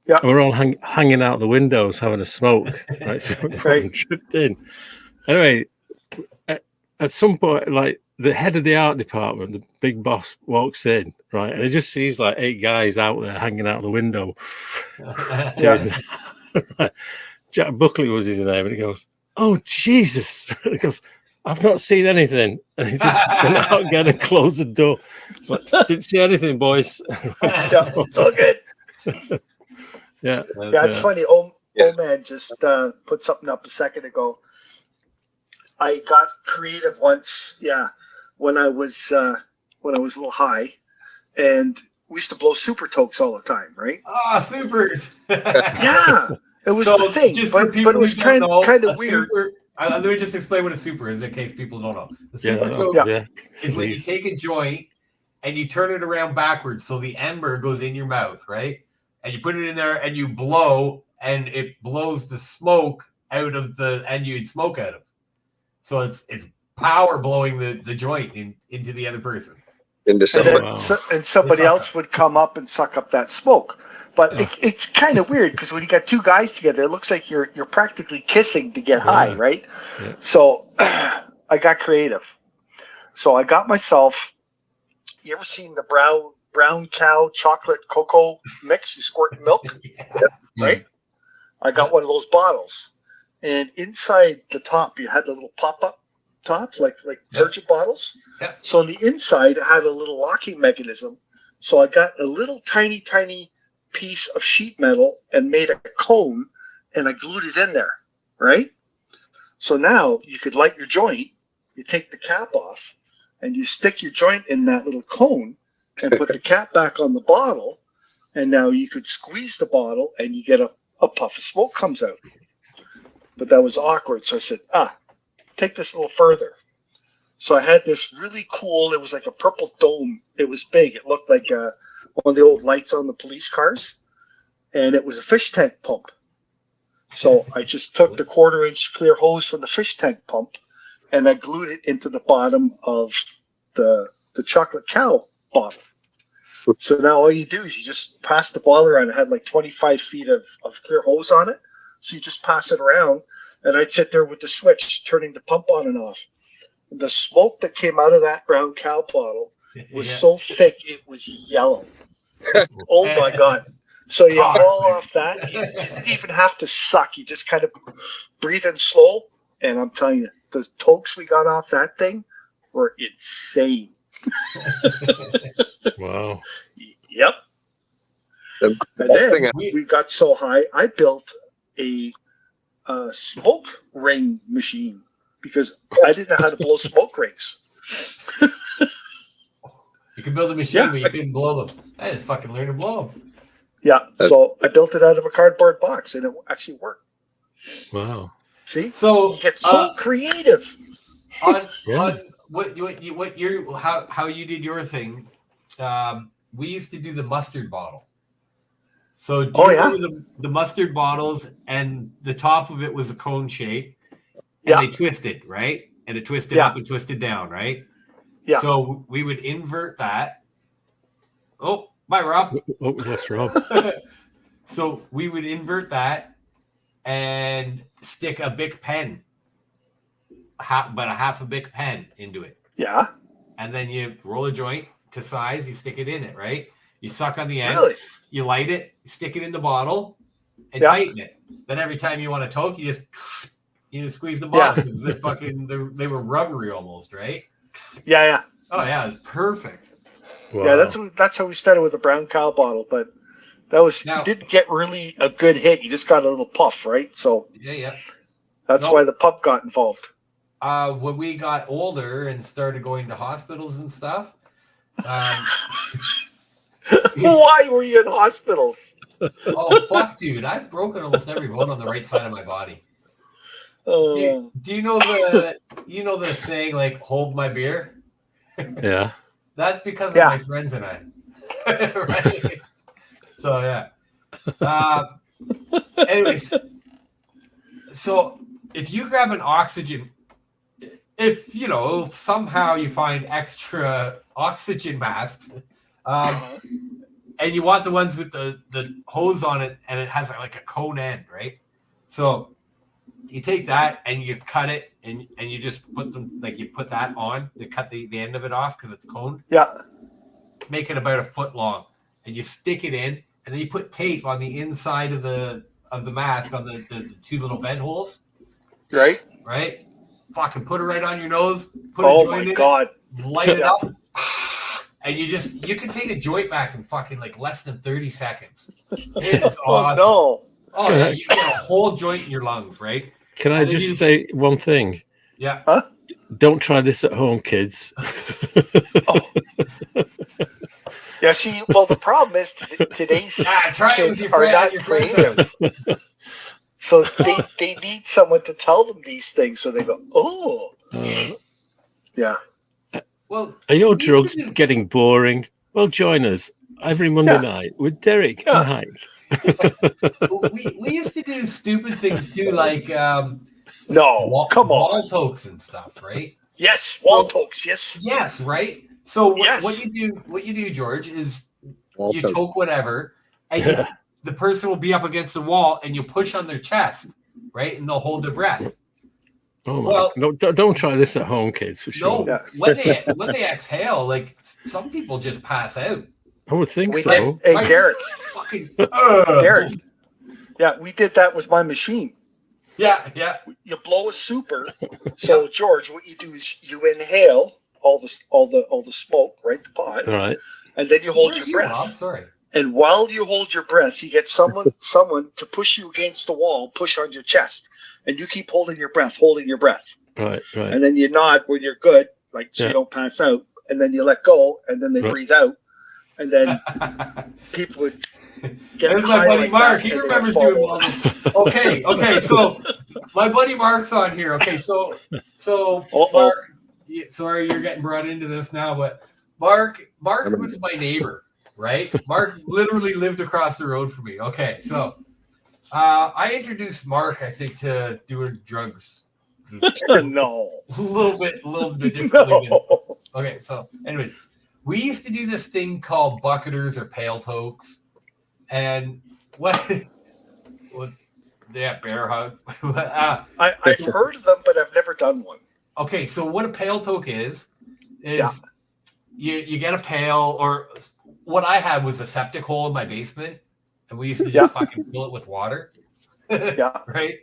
Yeah. And we're all hanging out the windows having a smoke. Right. So we're drift in. Anyway, at some point, like the head of the art department, the big boss, walks in, right, and he just sees like 8 guys out there hanging out the window. Right. Jack Buckley was his name, and he goes, "Oh Jesus!" He goes, "I've not seen anything," and he just went out again and closed the door. It's like, "Didn't see anything, boys." Yeah, it's all good. Yeah, it's funny. Old man just put something up a second ago. I got creative once. Yeah, when I was a little high, and we used to blow super tokes all the time, right? Ah, supers. Yeah, it was the thing, but it was kind of weird. Let me just explain what a super is in case people don't know. The super toke is when you take a joint and you turn it around backwards so the ember goes in your mouth, right? And you put it in there and you blow, and it blows the smoke out of the end you'd smoke out of. So it's power blowing the joint into the other person. Into somebody. And somebody else would come up and suck up that smoke. But it's kind of weird because when you got 2 guys together, it looks like you're practically kissing to get high, right? Yeah. So I got creative. So I got myself. You ever seen the brown cow chocolate cocoa mix? You squirt milk, right? I got one of those bottles, and inside the top you had the little pop-up top, like Virgin bottles. Yeah. So on the inside it had a little locking mechanism. So I got a little tiny piece of sheet metal and made a cone, and I glued it in there, right? So now you could light your joint. You take the cap off, and you stick your joint in that little cone and put the cap back on the bottle, and now you could squeeze the bottle and you get a puff of smoke comes out. But that was awkward, so I said, take this a little further. So I had this really cool, it was like a purple dome. It was big. It looked like one of the old lights on the police cars, and it was a fish tank pump. So I just took the 1/4-inch clear hose from the fish tank pump, and I glued it into the bottom of the chocolate cow bottle. So now all you do is you just pass the bottle around. It had like 25 feet of clear hose on it. So you just pass it around, and I'd sit there with the switch, turning the pump on and off. And the smoke that came out of that brown cow bottle was so thick, it was yellow. Oh my God. So you haul off that. You didn't even have to suck. You just kind of breathe in slow. And I'm telling you, the tokes we got off that thing were insane. Wow. Yep. The best thing we got so high, I built a smoke ring machine because I didn't know how to blow smoke rings. You can build a machine, but you couldn't blow them. I just fucking learned to blow them. Yeah, so I built it out of a cardboard box, and it actually worked. Wow. See, so you get so creative. On what you how you did your thing. We used to do the mustard bottle. So do you remember the mustard bottles, and the top of it was a cone shape, and they twisted, right? And it twisted up and twisted down, right? Yeah. So we would invert that. Oh, bye, Rob. Oh, that's Rob. So we would invert that and stick a Bic pen, but a half a Bic pen into it. Yeah. And then you roll a joint to size, you stick it in it, right? You suck on the end, you light it, you stick it in the bottle, and tighten it. Then every time you want to toke, you just squeeze the bottle because they were rubbery almost, right? Yeah. Oh yeah, it's perfect. Wow. Yeah, that's how we started with the brown cow bottle, but you didn't get really a good hit. You just got a little puff, right? So that's why the pup got involved. When we got older and started going to hospitals and stuff. Why were you in hospitals? Oh fuck, dude! I've broken almost every bone on the right side of my body. Do you know the saying like "hold my beer"? Yeah. That's because of my friends and I. Right. So yeah. Anyways, so if you grab an oxygen, if somehow you find extra oxygen masks, and you want the ones with the hose on it, and it has like a cone end, right? So you take that and you cut it, and you just put them you put that on to cut the end of it off because it's coned. Yeah. Make it about a foot long, and you stick it in, and then you put tape on the inside of the mask on the two little vent holes. Right. Right. Fucking put it right on your nose. Put a joint in it, light it up, and you can take a joint back in fucking less than 30 seconds. It's awesome. No. Oh yeah, you get a whole joint in your lungs, right? Can I just say one thing? Yeah. Huh? Don't try this at home, kids. Yeah, see, well, the problem is today's kids are not creative. So they need someone to tell them these things, so they go, oh. Yeah. Well, are your drugs getting boring? Well, join us every Monday night with Derek and Hike. we used to do stupid things too, like come on, wall tokes and stuff, right? Yes, wall tokes. Yes, right. So what you do, George, is you toke whatever, and the person will be up against the wall, and you push on their chest, right, and they'll hold their breath. Oh my! Well, no, don't try this at home, kids. For sure. No, when they exhale, some people just pass out. I would think so. Hey, Derek. Derek. Yeah, we did that with my machine. Yeah. You blow a super. So George, what you do is you inhale all the smoke, right? The pot. All right. And then you hold your breath. Rob? Sorry. And while you hold your breath, you get someone to push you against the wall, push on your chest, and you keep holding your breath. Right. And then you nod when you're good, so you don't pass out. And then you let go, and then they breathe out. And then people would get There's my buddy Mark. He remembers doing all this. Okay. So my buddy Mark's on here. Okay, so Mark, sorry you're getting brought into this now, but Mark was my neighbor, right? Mark literally lived across the road from me. Okay, so I introduced Mark, I think, to doing drugs. No. A little bit differently. No. Okay, so anyways. We used to do this thing called bucketers or pail tokes, and bear hugs. I've heard of them, but I've never done one. Okay, so what a pail toke is you get a pail, or what I had was a septic hole in my basement, and we used to just fucking fill it with water. Right.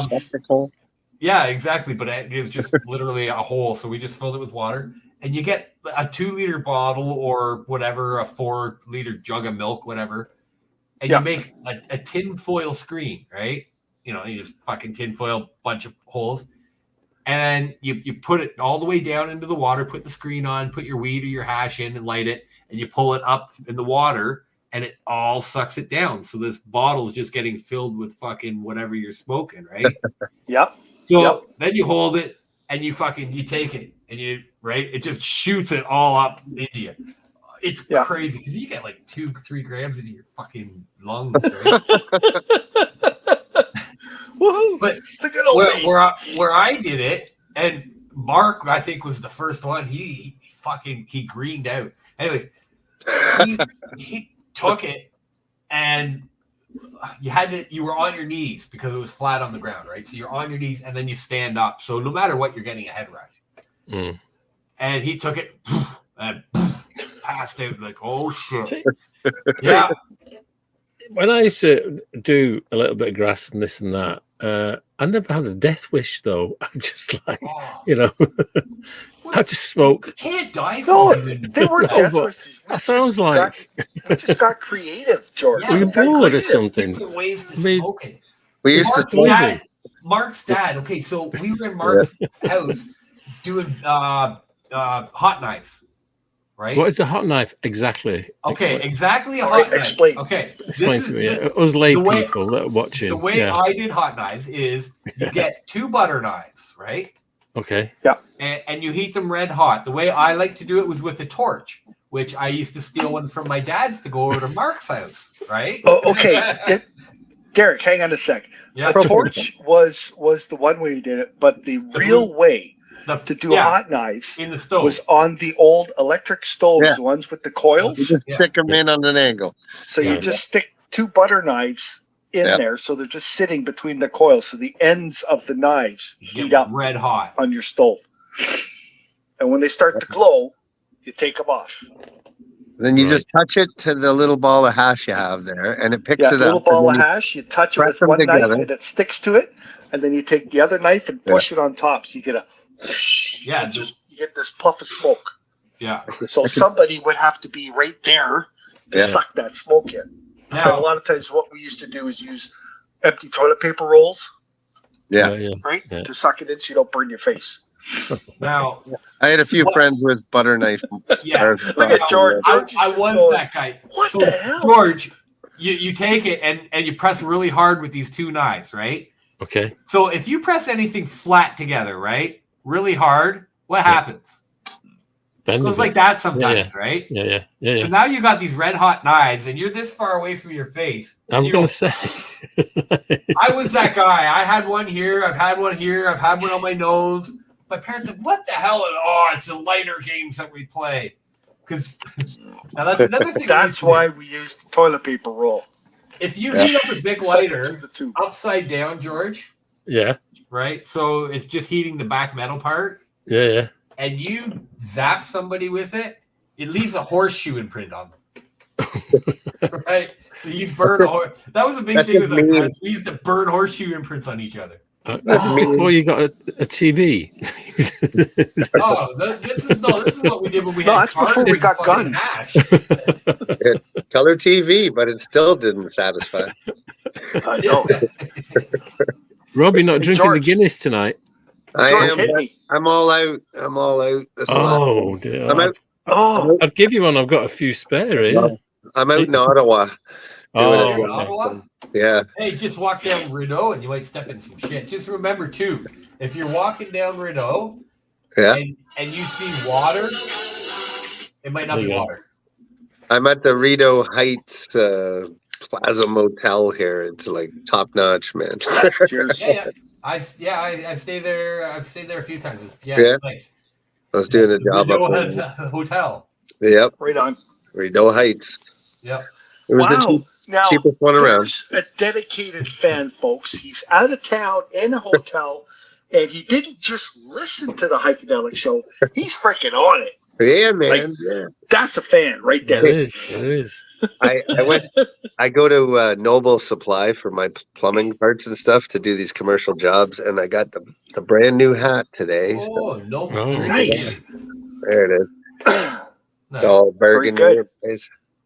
Septic hole. Yeah, exactly. But it was just literally a hole, so we just filled it with water. And you get a 2-liter bottle or whatever, a 4-liter jug of milk, whatever. and you make a tin foil screen, right? You know, you just fucking tin foil, bunch of holes, and you put it all the way down into the water, put the screen on, put your weed or your hash in and light it, and you pull it up in the water, and it all sucks it down. So this bottle is just getting filled with fucking whatever you're smoking, right? Yep. So then you hold it and you take it and it just shoots it all up into you. It's crazy because you get like 2-3 grams into your fucking lungs, right? Woohoo! But it's a good old where I did it, and Mark, I think, was the first one. He greened out. Anyways, he took it, and you were on your knees because it was flat on the ground, right? So you're on your knees, and then you stand up. So no matter what, you're getting a head rush. And he took it and passed out like, oh shit. Yeah. When I used to do a little bit of grass and this and that, I never had a death wish though. I just I just smoke. You can't die from No, they weren't death wishes. That sounds like we just got creative, George. Were you bored or something? Different ways to smoke it. We used to Mark's dad. Okay, so we were in Mark's house doing hot knives. Right? What is a hot knife exactly? Okay, exactly a hot knife. Explain. Okay, explain to me. Us lay people that are watching. The way I did hot knives is you get 2 butter knives, right? Okay. Yeah. And you heat them red hot. The way I like to do it was with a torch, which I used to steal one from my dad's to go over to Mark's house, right? Oh, okay. Derek, hang on a sec. Yeah. A torch was the one way you did it, but the real way to do hot knives in the stove was on the old electric stoves, the ones with the coils. You just stick them in on an angle. So you just stick 2 butter knives in there, so they're just sitting between the coils. So the ends of the knives heat up red hot on your stove. And when they start to glow, you take them off. Then you just touch it to the little ball of hash you have there, and it picks it up. Little ball of hash, you touch it with one knife, and it sticks to it. And then you take the other knife and push it on top, so you get a you get this puff of smoke. Yeah. So somebody would have to be right there to suck that smoke in. Now, and a lot of times, what we used to do is use empty toilet paper rolls. Right, to suck it in, so you don't burn your face. Now, I had a few friends with butter knife. Look at George. I was that guy. What the hell, George? You take it and you press really hard with these 2 knives, right? Okay. So if you press anything flat together, right, really hard, what happens? It goes like that sometimes, right? Yeah. So now you got these red hot knives, and you're this far away from your face. I'm going to say. I was that guy. I had one here. I've had one here. I've had one on my nose. My parents said, "What the hell?" It's the lighter games that we play. Because now that's another thing. That's why we use the toilet paper roll. If you heat up a big lighter upside down, George. Yeah. Right. So it's just heating the back metal part. Yeah. And you zap somebody with it, it leaves a horseshoe imprint on them. Right? So you burn that was a big thing with our friends. We used to burn horseshoe imprints on each other. This is before you got a TV. This is what we did when we had that's before we got guns. Color TV, but it still didn't satisfy. I know. Rob, you're not drinking the Guinness tonight. I'm all out. Oh dear. I'm out. I'd give you one. I've got a few spare here. I'm out in Ottawa. Ottawa? Yeah. Hey, just walk down Rideau and you might step in some shit. Just remember too, if you're walking down Rideau and you see water, it might not be water. I'm at the Rideau Heights Plaza Motel here. It's like top notch, man. I stay there. I've stayed there a few times. It's nice. I was doing a job up there. Hotel. Yep. Right on. Rideau Heights. Yep. It was the cheapest one around. A dedicated fan, folks. He's out of town in a hotel, and he didn't just listen to the Heikadelic show. He's freaking on it. Yeah, man. That's a fan right there. It is. I go to Noble Supply for my plumbing parts and stuff to do these commercial jobs, and I got the brand new hat today. Oh, Noble. Nice. There it is. Nice. All burgundy.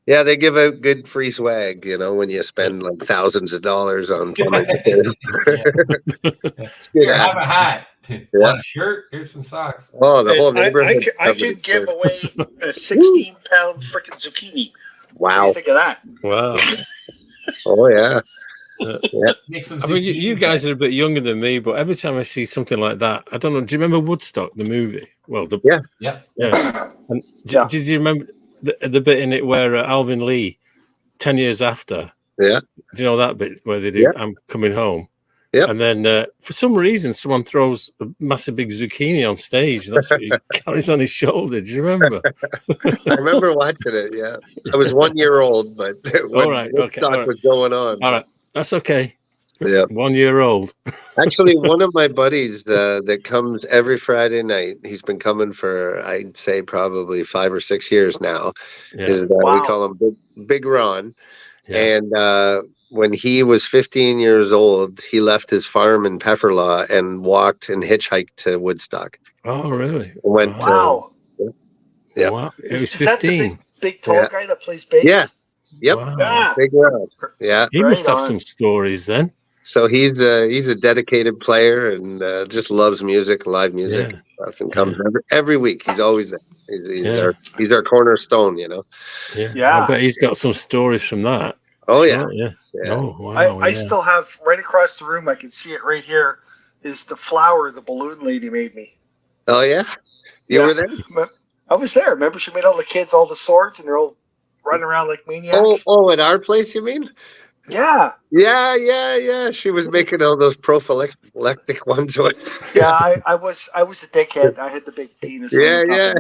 Yeah, they give out good free swag, when you spend like thousands of dollars on plumbing. Here, have a hat. Want a shirt? Here's some socks. Oh, the whole neighborhood. I could give away a 16-pound freaking zucchini. Wow. What do you think of that? Wow. Oh, yeah. I mean, you guys are a bit younger than me, but every time I see something like that, I don't know. Do you remember Woodstock, the movie? Well, yeah. And did you remember the bit in it where Alvin Lee, 10 years after? Yeah. Do you know that bit where they do "I'm Coming Home"? Yeah. And then for some reason, someone throws a massive big zucchini on stage. And that's what he carries on his shoulder. Do you remember? I remember watching it. Yeah, I was 1 year old, but when Woodstock was going on. All right. That's okay. Yeah. 1 year old. Actually, one of my buddies that comes every Friday night, he's been coming for, I'd say, probably 5 or 6 years now. Yeah. We call him Big Ron. Yeah. And when he was 15 years old, he left his farm in Pefferlaw and walked and hitchhiked to Woodstock. Oh, really? Wow. Yeah. Wow. It was 15. Is that the big tall guy that plays bass? Yeah. Yep. Wow. Big Ron. Yeah. He must have some stories then. So he's a dedicated player and just loves music, live music, and comes every week. He's always there. He's our cornerstone, Yeah. I bet he's got some stories from that. Oh sure. Yeah. Oh wow. I still have right across the room. I can see it right here. Is the flower the balloon lady made me? Oh yeah, you were there. I was there. Remember, she made all the kids all the swords, and they're all running around like maniacs. Oh, at our place, you mean? Yeah. Yeah. She was making all those prophylactic ones. Yeah, I was a dickhead. I had the big penis. Yeah,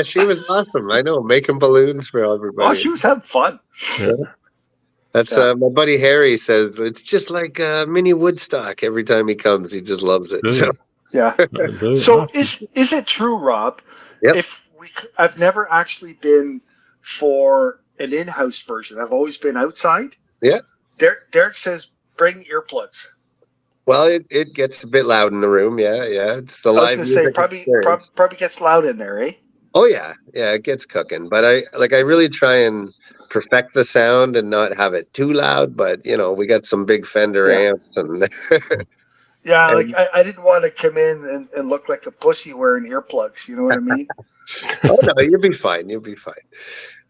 she was awesome. I know, making balloons for everybody. Oh, she was having fun. Yeah. That's my buddy Harry says it's just like mini Woodstock. Every time he comes, he just loves it. So. Yeah. So is it true, Rob? Yep. I've never actually been for an in-house version. I've always been outside. Yeah. Derek says bring earplugs. Well, it gets a bit loud in the room. Yeah. It's the live music. Probably gets loud in there, eh? Oh yeah, it gets cooking. But I really try and perfect the sound and not have it too loud. But we got some big Fender amps and. Yeah, like I didn't want to come in and look like a pussy wearing earplugs. You know what I mean? Oh no, you'll be fine.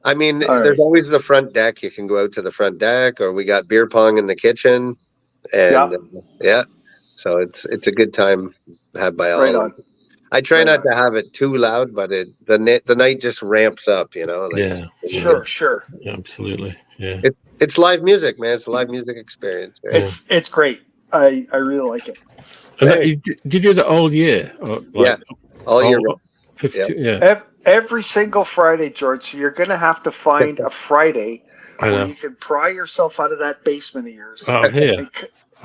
I mean, there's always the front deck. You can go out to the front deck, or we got beer pong in the kitchen, and so it's a good time had by all. Right on. I try not to have it too loud, but the night just ramps up. Sure. Yeah, absolutely. Yeah. It's live music, man. It's a live music experience. Right? It's great. I really like it. And did you do the all year? Or all year. 52, Every single Friday, George. So you're going to have to find a Friday where you can pry yourself out of that basement of yours. Oh, here.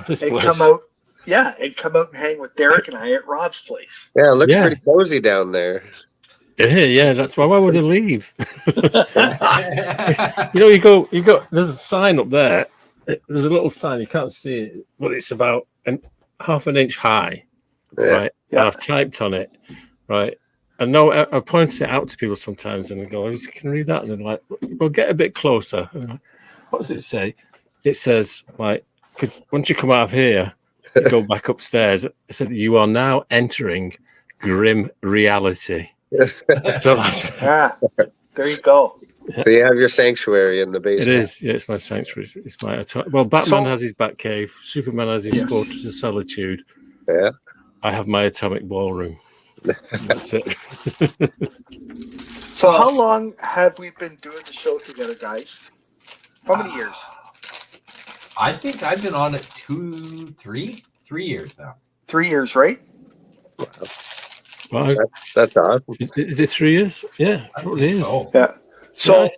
And come out. Yeah, and come out and hang with Derek and I at Rob's place. Yeah, it looks pretty cozy down there. Yeah, that's why would I leave? You go. There's a sign up there. There's a little sign, you can't see it, but it's about half an inch high, right? Yeah. And I've typed on it, right? And I point it out to people sometimes, and they go, "You can read that," and they're like, "Well, get a bit closer." Like, what does it say? It says, like, because once you come out of here, you go back upstairs. It said, "You are now entering grim reality." So there you go. So you have your sanctuary in the basement. It is. Yeah, it's my sanctuary. It's my Batman has his Batcave. Superman has his Fortress of Solitude. Yeah. I have my atomic ballroom. That's it. So how long have we been doing the show together, guys? How many years? I think I've been on it 3 years now. 3 years, right? Well, that's awesome. Is it 3 years? Yeah, it probably is. Yeah. So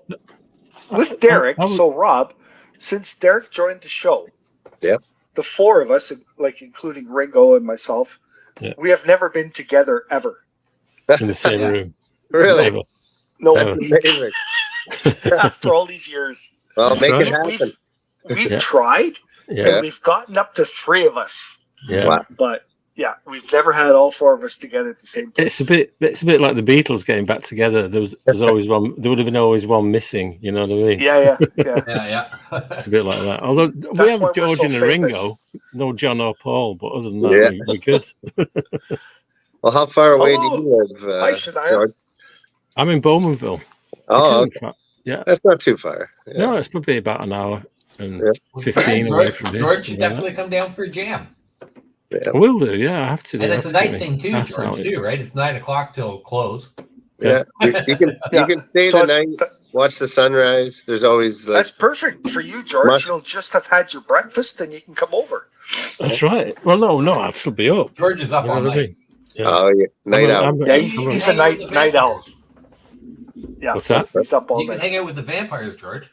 with Derek, Rob, since Derek joined the show, the four of us, like including Ringo and myself, we have never been together ever. In the same room. Really? No. Amazing. After all these years. Well, make it happen. We've tried, and we've gotten up to 3 of us. Yeah. But Yeah, we've never had all four of us together at the same time. It's a bit like the Beatles getting back together. There's always one. There would have been always one missing. You know what I mean? Yeah. It's a bit like that. Although we have George and Ringo, no John or Paul, but other than that, we're good. Well, how far away do you live, George? I'm in Bowmanville. Oh, yeah, that's not too far. Yeah. No, it's probably about an hour and 15 away from here. George should definitely come down for a jam. Yeah. I will do. Yeah, I have to. And it's a night thing too, George. Too, right? It's 9 o'clock till close. Yeah, you can stay the night, watch the sunrise. There's always that's perfect for you, George. You'll just have had your breakfast, and you can come over. That's right. Well, no, I'll still be up. George is up all night. Yeah. Oh yeah, night owl. Yeah, he's a night owl. Yeah. What's that? He's up all night. You can hang out with the vampires, George.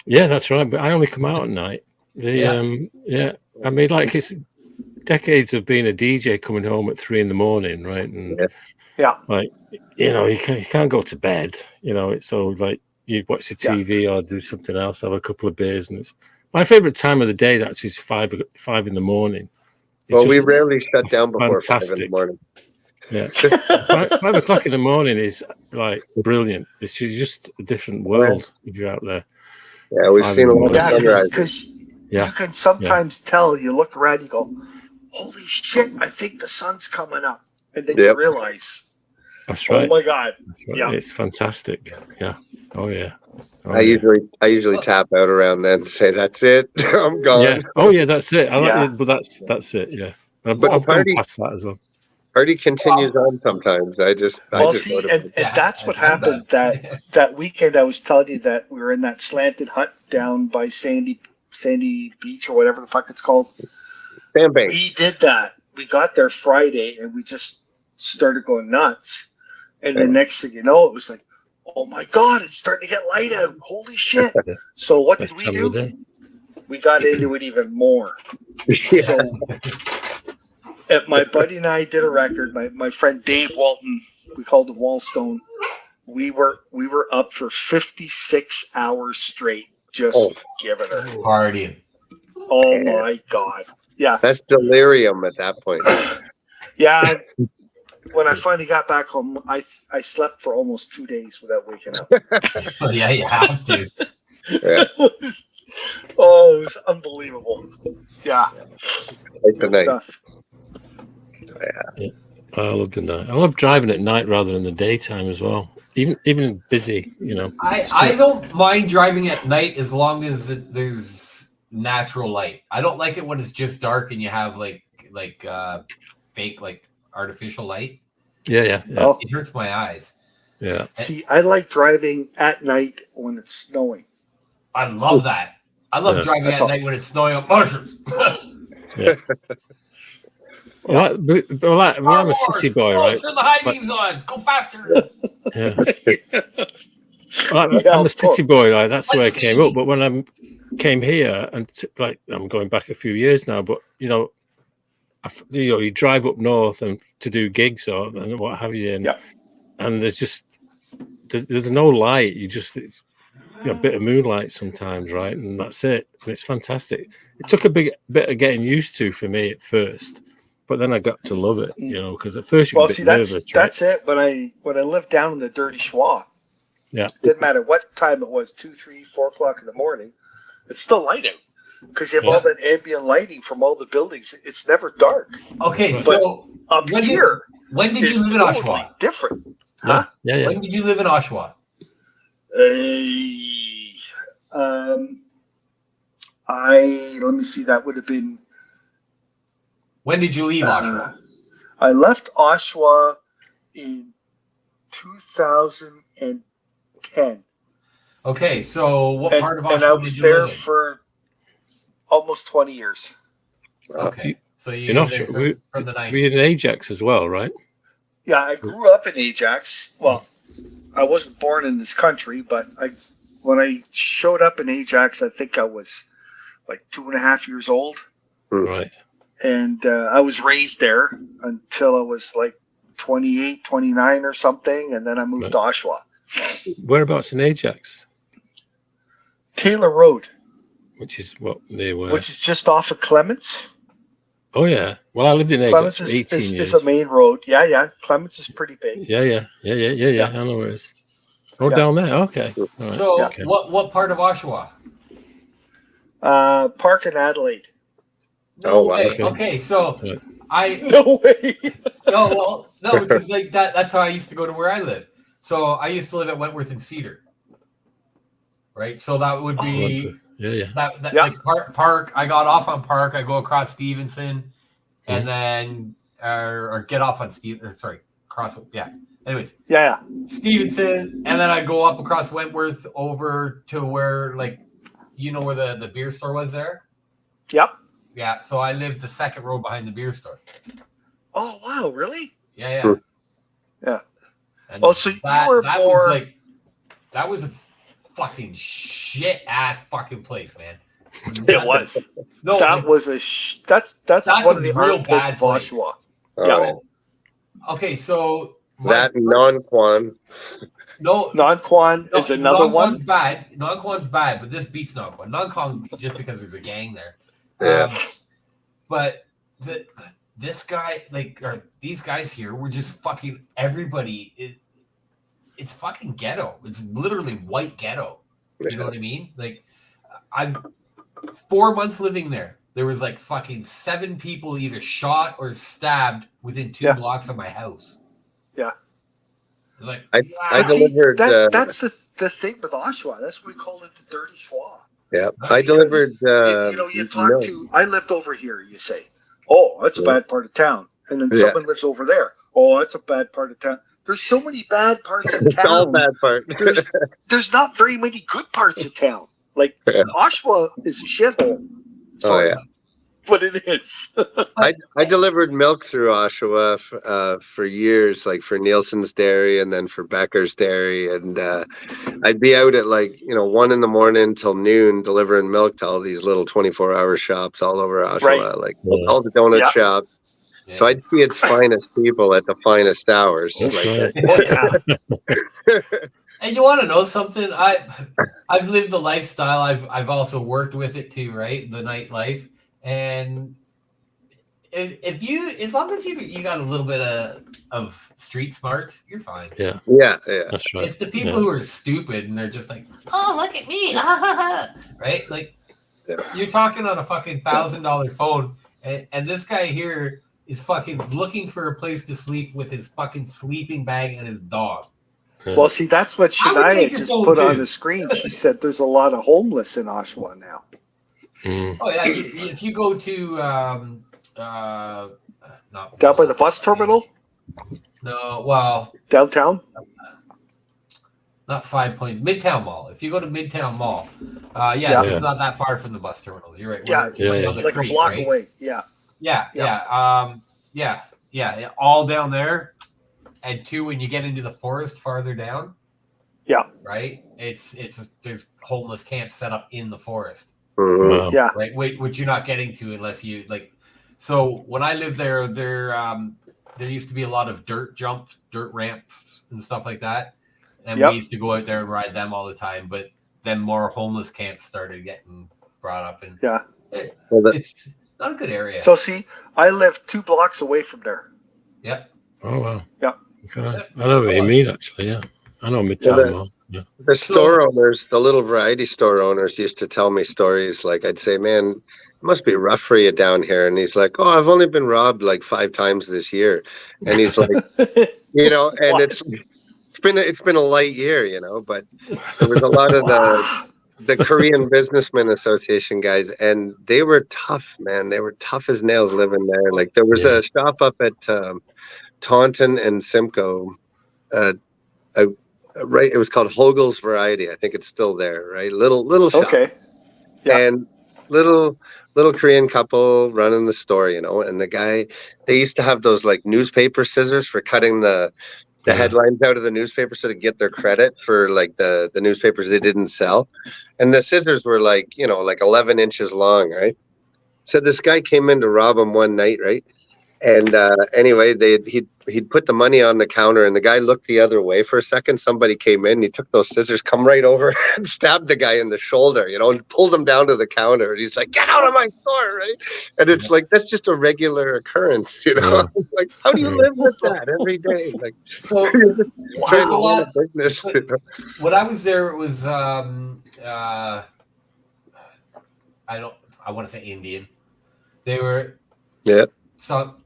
Yeah, that's right. But I only come out at night. I mean, like it's decades of being a DJ coming home at 3 a.m, right? And like you can't go to bed. It's so like you watch the TV or do something else, have a couple of beers, and it's my favorite time of the day. Actually, is 5 a.m. Well, we rarely shut down before 5 a.m. Yeah, 5 o'clock in the morning is like brilliant. It's just a different world if you're out there. Yeah, we've seen a lot of sunrise. Because you can sometimes tell. You look around, you go, "Holy shit! I think the sun's coming up," and then you realize, "That's right." Oh my god! Right. Yeah, it's fantastic. Yeah. Oh yeah. I usually tap out around then and say, "That's it. I'm gone." Yeah. Oh yeah, that's it. I like it, but that's it. Yeah. I've gone past that as well. Party continues on sometimes. And that's what happened that weekend. I was telling you that we were in that slanted hut down by Sandy Beach or whatever the fuck it's called. Sandbank. We did that. We got there Friday and we just started going nuts. And the next thing you know, it was like, oh my god, it's starting to get light out. Holy shit! So what did we do? We got into it even more. So. My buddy and I did a record. My friend Dave Walton, we called him Wallstone. We were up for 56 hours straight, just giving her partying. Oh my god! Yeah, that's delirium at that point. Yeah, when I finally got back home, I slept for almost 2 days without waking up. Yeah, you have to. Yeah. It was unbelievable. Yeah, good stuff. Yeah. I love the night. I love driving at night rather than the daytime as well. Even busy, I don't mind driving at night as long as there's natural light. I don't like it when it's just dark and you have like fake artificial light. Yeah. It hurts my eyes. Yeah. See, I like driving at night when it's snowing. I love that. I love driving at night when it's snowing on mushrooms. Yeah. I'm a city boy, right? Turn the high beams on. Go faster. I'm a city boy, right? That's where I came up. But when I came here, and I'm going back a few years now, but you drive up north and to do gigs or and what have you, and there's no light. It's a bit of moonlight sometimes, right? And that's it. And it's fantastic. It took a bit of getting used to for me at first. But then I got to love it, because at first you're a bit nervous. That's it. When I lived down in the dirty schwa, it didn't matter what time it was, 2, 3, 4 o'clock in the morning, it's still light out because you have all that ambient lighting from all the buildings. It's never dark. Okay, but so up when here, when did you live in Oshawa? Different. Huh? Yeah. When did you live in Oshawa? Let me see. That would have been. When did you leave Oshawa? I left Oshawa in 2010. Okay, so what part of Oshawa and I was there for almost 20 years. Okay, so you from the 90s. We had an Ajax as well, right? Yeah, I grew up in Ajax. Well, I wasn't born in this country, but when I showed up in Ajax, I think I was like 2.5 years old. Right. And I was raised there until I was like 28, 29 or something, and then I moved to Oshawa. Whereabouts in Ajax? Taylor Road. Which is what near where? Which is just off of Clements. Oh yeah. Well, I lived in Clements for 18 years. is a main road. Yeah. Clements is pretty big. Yeah. I know where it is. Oh, down there. Okay. All right. So what part of Oshawa? Park in Adelaide. No way. Okay, so no way. no, because like that's how I used to go to where I live. So I used to live at Wentworth and Cedar. Right, so that would be that like Park. I got off on Park. I go across Stevenson, and then or get off on cross. Yeah. Anyways. Yeah. Stevenson, and then I go up across Wentworth over to where where the beer store was there. Yep. Yeah. So I lived the second row behind the beer store. Oh wow! Really? Yeah. And so you were more. That was a fucking shit ass fucking place, man. It was. No, that was that's one of the real bad of Oshawa. Yeah. Okay, so that non-Quan. No, non-Quan is another one. Bad. Non-Quan's bad, but this beats non-Quan. Non-Quan just because there's a gang there. Yeah. But this guy, these guys here were just fucking everybody. It's fucking ghetto. It's literally white ghetto. You know what I mean? Like, I'm 4 months living there. There was like fucking 7 people either shot or stabbed within 2 blocks of my house. Yeah. Like, I delivered. That's the thing with Oshawa. That's what we call it, the dirty schwa. Yeah, I delivered. You talk to. I lived over here. You say, "Oh, that's a bad part of town," and then someone lives over there. Oh, that's a bad part of town. There's so many bad parts of town. All bad part. there's not very many good parts of town. Like Oshawa is a shithole. Sorry, but it is. I delivered milk through Oshawa for years, like for Nielsen's Dairy and then for Becker's Dairy, and I'd be out at 1 a.m. till noon delivering milk to all these little 24-hour shops all over Oshawa, all the donut shops. Yeah. So I'd see its finest people at the finest hours. And you want to know something? I've lived the lifestyle. I've also worked with it too, right? The nightlife. And as long as you got a little bit of street smarts, you're fine. Yeah. That's right. It's the people who are stupid and they're just like, oh, look at me, right? Like you're talking on a fucking $1,000 phone, and this guy here is fucking looking for a place to sleep with his fucking sleeping bag and his dog. Well, see, that's what Shania just put on the screen. She said there's a lot of homeless in Oshawa now. Oh yeah, if you go to down by the bus terminal. No, well, downtown. Not 5 Points, Midtown Mall. If you go to Midtown Mall, it's not that far from the bus terminal. You're right. Like a block away. Yeah. All down there, and 2 when you get into the forest farther down. Yeah. Right. There's homeless camps set up in the forest. Mm-hmm. Yeah. Right. Which you're not getting to unless you like. So when I lived there, there used to be a lot of dirt ramps and stuff like that, and we used to go out there and ride them all the time. But then more homeless camps started getting brought up, and it's not a good area. So see, I live 2 blocks away from there. Yep. Oh wow. Yep. Okay. I know what you mean, actually. Yeah, I know Midtown Mall. Yeah. The store owners, the little variety store owners, used to tell me stories. Like I'd say, "Man, it must be rough for you down here." And he's like, "Oh, I've only been robbed like 5 times this year." And he's like, and it's been a light year, But there was a lot of the Korean Businessmen Association guys, and they were tough, man. They were tough as nails living there. Like there was a shop up at Taunton and Simcoe. Right, it was called Hogel's Variety. I think it's still there, right? Little shop. Okay. Yeah. And little Korean couple running the store, and the guy, they used to have those like newspaper scissors for cutting the headlines out of the newspaper so to get their credit for like the newspapers they didn't sell. And the scissors were like 11 inches long, right? So this guy came in to rob him one night, right? And anyway, he'd put the money on the counter, and the guy looked the other way for a second. Somebody came in, he took those scissors, come right over and stabbed the guy in the shoulder, and pulled him down to the counter. And he's like, "Get out of my store!" Right? And it's like, that's just a regular occurrence, Yeah. Like, how do you live with that every day? Like, So trying to run a business. when I was there, it was I want to say Indian. They were some.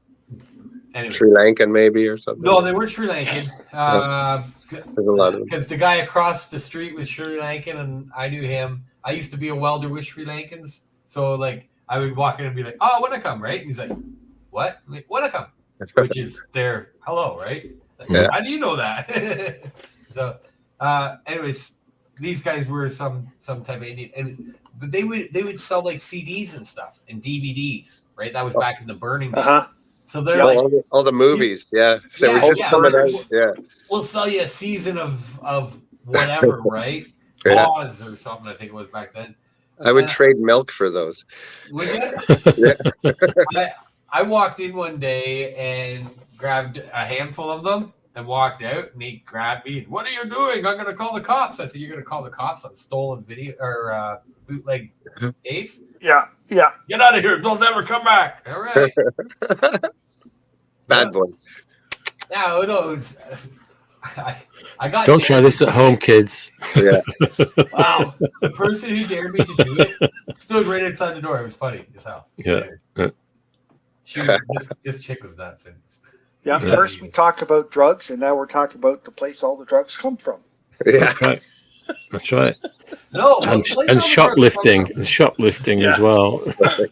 Anyways. Sri Lankan maybe or something. No, they weren't Sri Lankan. There's a lot of them. Because the guy across the street was Sri Lankan, and I knew him. I used to be a welder with Sri Lankans, so like I would walk in and be like, "Oh, when I come, right?" And he's like, "What?" I'm like, "When I come," which is their hello, right? Like, Yeah. How do you know that? So, anyways, these guys were some type of Indian, but they would sell like CDs and stuff and DVDs, right? That was back in the burning days. So they're like all the movies, they were just coming out. Yeah, we'll sell you a season of whatever, right? Yeah. Oz or something. I think it was back then. I would trade milk for those. Would you? Yeah. I walked in one day and grabbed a handful of them and walked out, and he grabbed me. "What are you doing? I'm going to call the cops." I said, "You're going to call the cops on stolen video or bootleg tapes?" Yeah. "Get out of here! Don't ever come back." All right. Bad boy. No, it was, I got. Don't try this at home, kids. Yeah. Wow, the person who dared me to do it stood right outside the door. It was funny as hell. Yeah. This chick was nuts. Yeah. First we talk about drugs, and now we're talking about the place all the drugs come from. Yeah. That's right. No, and shoplifting as well.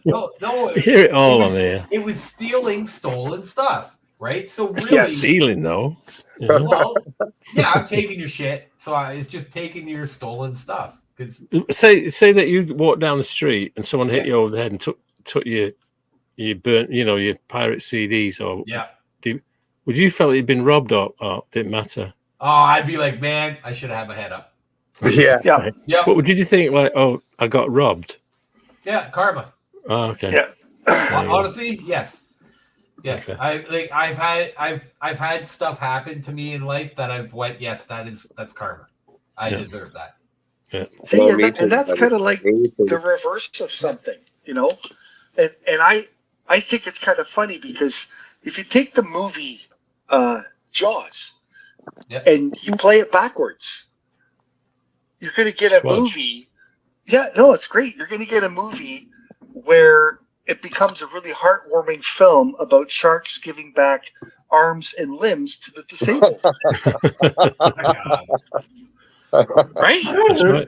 No, you hear it all on there. It was stealing stolen stuff, right? So It's really, not stealing though. well, yeah, I'm taking your shit, so it's just taking your stolen stuff. Because say that you walked down the street and someone hit you over the head and took your burnt, your pirate CDs, or would you feel you'd been robbed or didn't matter? Oh, I'd be like, man, I should have had my head up. Yeah. But did you think like, oh, I got robbed? Yeah, karma. Oh, okay. Yeah. Honestly, yes. Okay. I've had stuff happen to me in life that I've went, yes, that's karma. I deserve that. Yeah. See, and that's kind of like the reverse of something, And I think it's kind of funny because if you take the movie Jaws and you play it backwards, you're going to get a movie. Yeah, no, it's great. You're going to get a movie where it becomes a really heartwarming film about sharks giving back arms and limbs to the disabled. Right? That's right.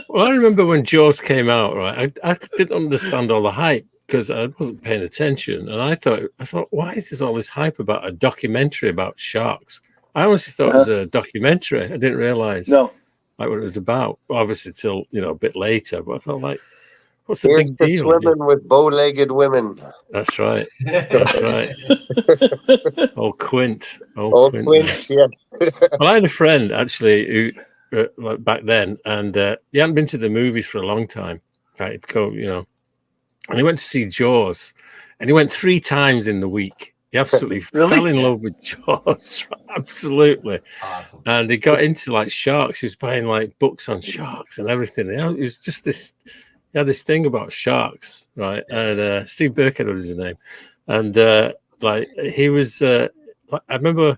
Well, I remember when Jaws came out, right? I didn't understand all the hype because I wasn't paying attention, and I thought, why is this all this hype about a documentary about sharks? I honestly thought it was a documentary. I didn't realize what it was about. Obviously, till a bit later, but I felt like, what's the big deal? Swimming with bow-legged women. That's right. That's right. Old Quint. Old Quint. Yeah. Well, I had a friend actually who, like back then, and he hadn't been to the movies for a long time. Right? He'd go, and he went to see Jaws, and he went 3 times in the week. He absolutely fell in love with Jaws. Absolutely. Awesome. And he got into like sharks. He was buying like books on sharks and everything. It was just this. He had this thing about sharks, right? And Steve Burkhead was his name. And like he was, I remember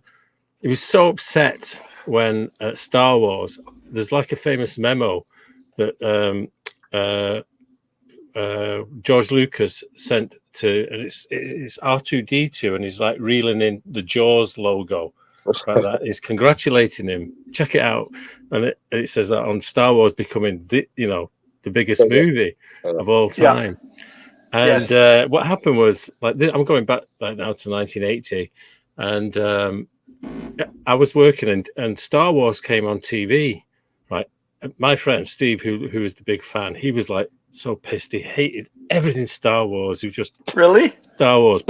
he was so upset when at Star Wars, there's like a famous memo that George Lucas sent to, and it's R2-D2, and he's like reeling in the Jaws logo. Like that. He's congratulating him. Check it out, and it says that on Star Wars becoming the biggest movie of all time. And what happened was, like, I'm going back now to 1980, and I was working, and Star Wars came on TV. Right, my friend Steve, who was the big fan, he was like so pissed. He hated everything Star Wars. He was just really Star Wars.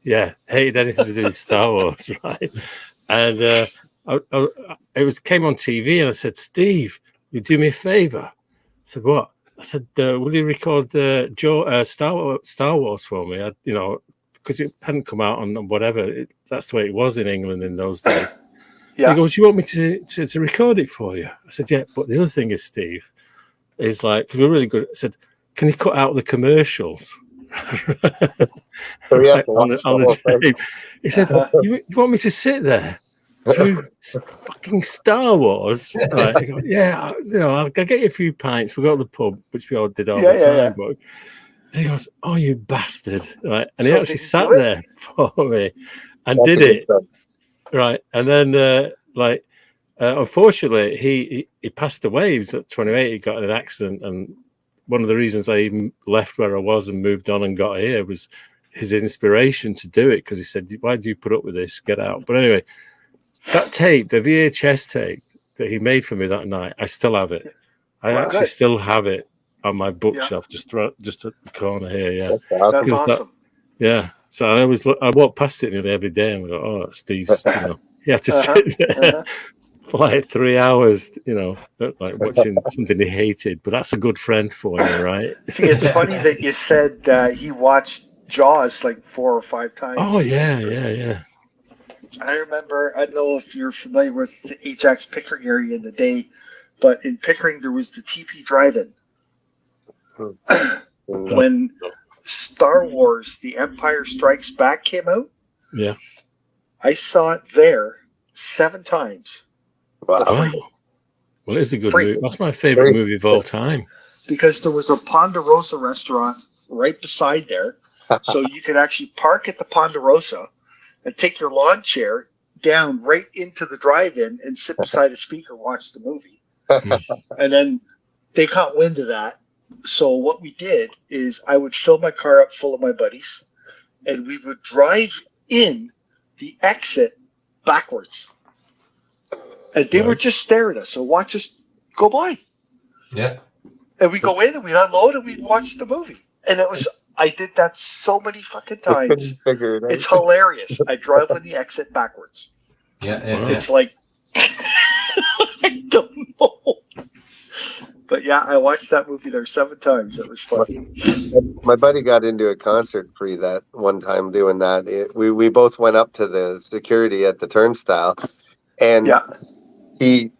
Yeah, hated anything to do with Star Wars. Right, and it came on TV, and I said, Steve, you do me a favor. I said, what? I said, will you record Star Wars for me? Because it hadn't come out on whatever. That's the way it was in England in those days. Yeah. He goes, you want me to record it for you? I said, yeah, but the other thing is, Steve, is like, we're really good. I said, can you cut out the commercials? So Right, on the tape. He said, you want me to sit there through fucking Star Wars? Right. I go, yeah, I'll get you a few pints. We go to the pub, which we all did all the time. But and he goes, oh, you bastard. Right. And he actually sat there for me and did it. Right. And then, unfortunately, he passed away. He was at 28. He got in an accident. And one of the reasons I even left where I was and moved on and got here was his inspiration to do it, because he said, why do you put up with this? Get out. But anyway, that tape, the VHS tape that he made for me that night, I still have it. I actually still have it on my bookshelf, just at the corner here. Yeah, that's awesome. So I walk past it nearly every day and I go, oh, that's Steve's. He had to sit there for like 3 hours, like watching something he hated. But that's a good friend for you, right? See, it's funny that you said he watched Jaws like 4 or 5 times. Oh yeah. I remember, I don't know if you're familiar with the Ajax Pickering area in the day, but in Pickering there was the TP Drive-In. When Star Wars The Empire Strikes Back came out, I saw it there 7 times. Wow. Well, it's a good movie. That's my favorite movie of all time. Because there was a Ponderosa restaurant right beside there, so you could actually park at the Ponderosa and take your lawn chair down right into the drive-in and sit beside a speaker and watch the movie. And then they caught wind of that. So what we did is I would fill my car up full of my buddies, and we would drive in the exit backwards. And they would just stare at us and watch us go by. Yeah. And we go in and we'd unload and we'd watch the movie. And I did that so many fucking times. It's hilarious. I drive on the exit backwards. Yeah. It's like, I don't know. But yeah, I watched that movie there 7 times. It was funny. My buddy got into a concert pre that one time doing that. We both went up to the security at the turnstile, and he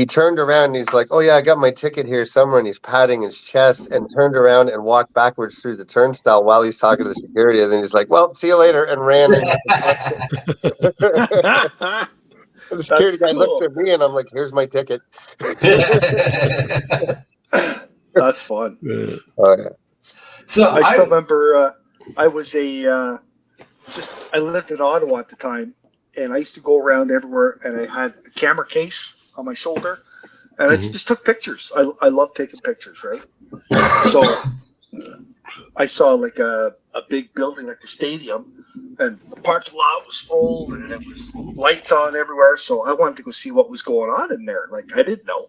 turned around and he's like, oh yeah, I got my ticket here somewhere, and he's patting his chest and turned around and walked backwards through the turnstile while he's talking to the security, and then he's like, well, see you later, and ran. The security guy looks at me and I'm like, here's my ticket. That's fun. So I still remember I was I lived in Ottawa at the time, and I used to go around everywhere, and I had a camera case on my shoulder, and I just took pictures. I love taking pictures, right? So I saw like a big building like the stadium, and the parking lot was full, and it was lights on everywhere. So I wanted to go see what was going on in there. Like, I didn't know.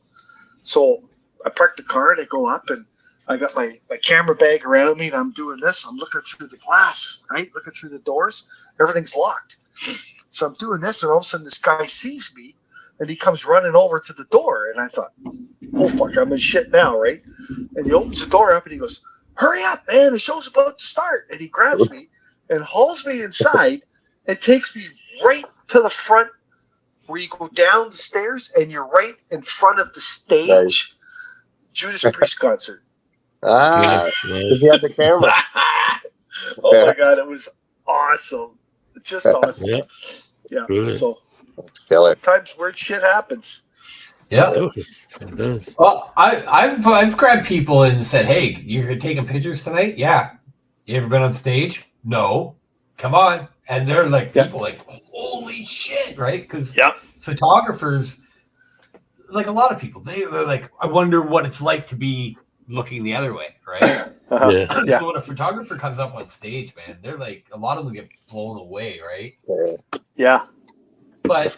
So I parked the car and I go up, and I got my camera bag around me, and I'm doing this. I'm looking through the glass, right? Looking through the doors. Everything's locked. So I'm doing this, and all of a sudden this guy sees me, and he comes running over to the door. And I thought, oh, fuck, I'm in shit now, right? And he opens the door up, and he goes, hurry up, man, the show's about to start. And he grabs me and hauls me inside and takes me right to the front, where you go down the stairs and you're right in front of the stage. Nice. Judas Priest concert. Nice. He had the camera. Oh my God, it was awesome. Just awesome. Yeah. Really? So sometimes weird shit happens. Yeah, it does. Well, I've grabbed people and said, "Hey, you're taking pictures tonight? Yeah. You ever been on stage? No. Come on." And they're like, people like, "Holy shit!" Right? Because photographers, like a lot of people, they're like, "I wonder what it's like to be looking the other way." Right? So when a photographer comes up on stage, man, they're like, a lot of them get blown away, right? Yeah. But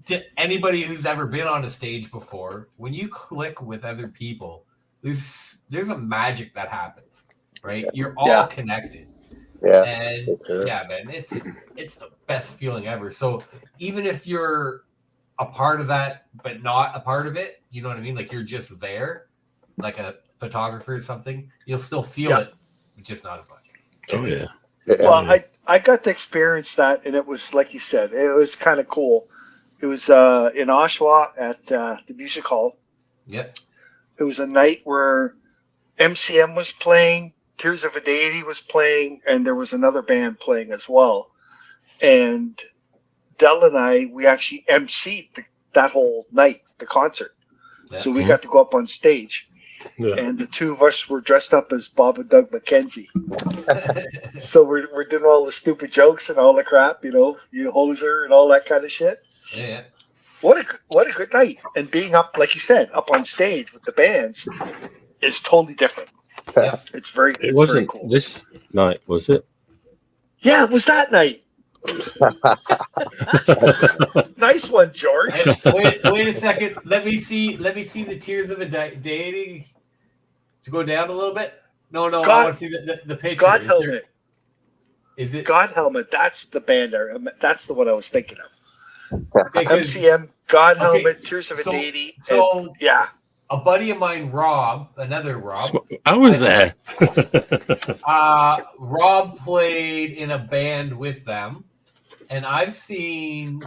to anybody who's ever been on a stage before, when you click with other people, there's a magic that happens, right? You're all connected. Yeah. And man, it's the best feeling ever. So even if you're a part of that, but not a part of it, you know what I mean? Like, you're just there. like a photographer or something, you'll still feel it, but just not as much. Oh yeah. Well, I got to experience that, and it was like you said, it was kind of cool. It was in Oshawa at the music hall. Yep. It was a night where MCM was playing, Tears of a Deity was playing, and there was another band playing as well. And Del and I, we actually emceed that whole night, the concert. Yeah. So we got to go up on stage. Yeah. And the two of us were dressed up as Bob and Doug McKenzie. So we're doing all the stupid jokes and all the crap, you hoser and all that kind of shit. Yeah. What a good night. And being up, like you said, up on stage with the bands is totally different. Yeah. It's very wasn't cool. This night, was it? Yeah, it was that night. Nice one, George. Wait a second. Let me see the Tears of a Deity to go down a little bit. No, I want to see the picture. God Helmet. Is it God Helmet? That's the band. That's the one I was thinking of. Okay, MCM, God Helmet, Tears of a Deity. So yeah, a buddy of mine, another Rob. I was there. Rob played in a band with them, and I've seen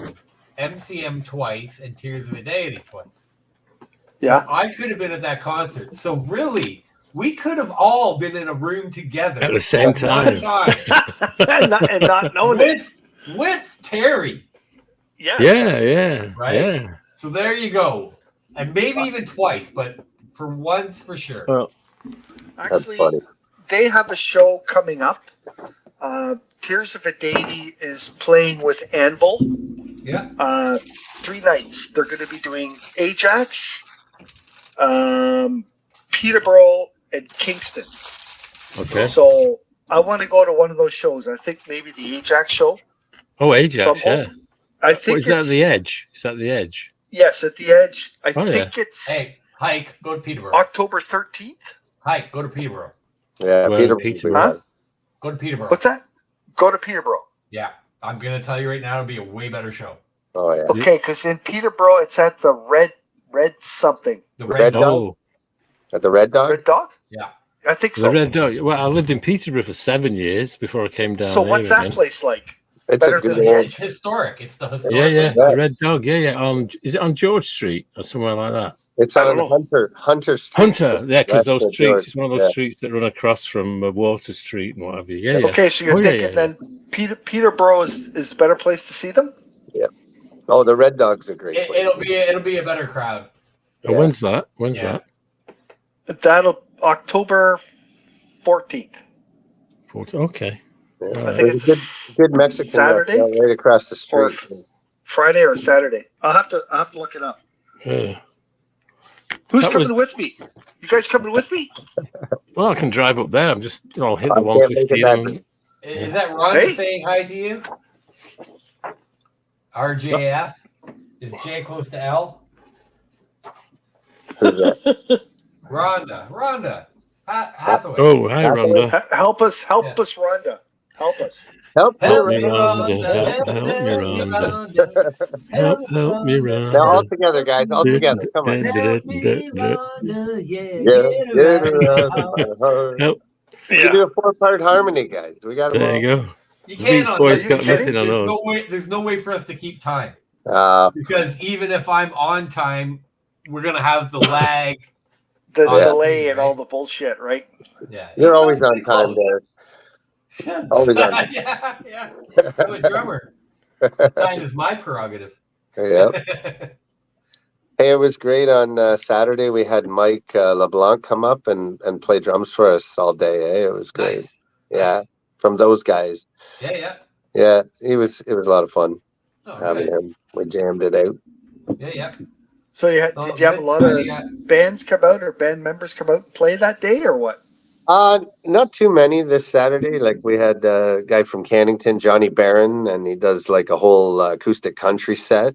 MCM twice and Tears of a Deity twice. Yeah. So I could have been at that concert. So really, we could have all been in a room together At the same time. and not knowing it. With Terry. Yes. Yeah. Right? Yeah. So there you go. And maybe even twice, but for once for sure. Well, Actually, they have a show coming up. Tears of a Deity is playing with Anvil. Yeah. 3 nights. They're going to be doing Ajax, Peterborough, and Kingston. Okay. So I want to go to one of those shows. I think maybe the Ajax show. Oh, Ajax, yeah. I think is that the Edge? Is that the Edge? Yes, at the Edge. I think it's Hike, go to Peterborough. October 13th. Hike, go to Peterborough. Yeah, Peterborough. Huh? Go to Peterborough. What's that? Go to Peterborough. Yeah, I'm going to tell you right now, it'll be a way better show. Oh, yeah. Okay, because in Peterborough, it's at the Red something. The Red Dog. Dog? At the Red Dog? Red Dog? Yeah. I think The so. Red Dog. Well, I lived in Peterborough for 7 years before I came down. So what's that again. place like? It's Better a good than the one. It's historic. It's the historic. Yeah. The Red Dog. Yeah. Is it on George Street or somewhere like that? It's I don't on know. Hunter Street. Hunter. Yeah, because those That's streets, George. it's one of those streets that run across from Water Street and what have you. Yeah. Okay, so you're thinking then Peterborough is the better place to see them? Oh, the Red Dog's a great place. It'll be a better crowd. And when's that? When's that? That'll October 14th. Okay. Yeah. I think There's it's a good Mexican Saturday restaurant right across the or street. Friday or Saturday. I'll have to look it up. Yeah. Who's coming with me? You guys coming with me? Well, I can drive up there. I'm just, I'll hit the I can't make it 115. Is that Rhonda saying hi to you? RJF? Is J close to L? Rhonda. Hathaway. Oh, hi, Rhonda. Help us, Rhonda. Help us. Help me, Help me, Rhonda. Rhonda. Help me, Rhonda. Now, all together, guys. All together. Come on. Help me, Rhonda. Help. We can do a 4-part harmony, guys. We got There you go. You Beach can't. Boys are you got nothing on those. There's no way for us to keep time go. because even if I'm on time, we're gonna have the lag. The Yeah. delay and all the bullshit, right? Yeah, You're always on time, there. Always on time. yeah. I'm a drummer. Time is my prerogative. Yeah. Hey, it was great on Saturday. We had Mike LeBlanc come up and play drums for us all day. It was great. Nice. Yeah, from those guys. Yeah. Yeah, it was a lot of fun Oh, having good. him. We jammed it out. Yeah. So did you have a lot of bands come out or band members come out and play that day or what? Not too many this Saturday. Like we had a guy from Cannington, Johnny Barron, and he does like a whole acoustic country set.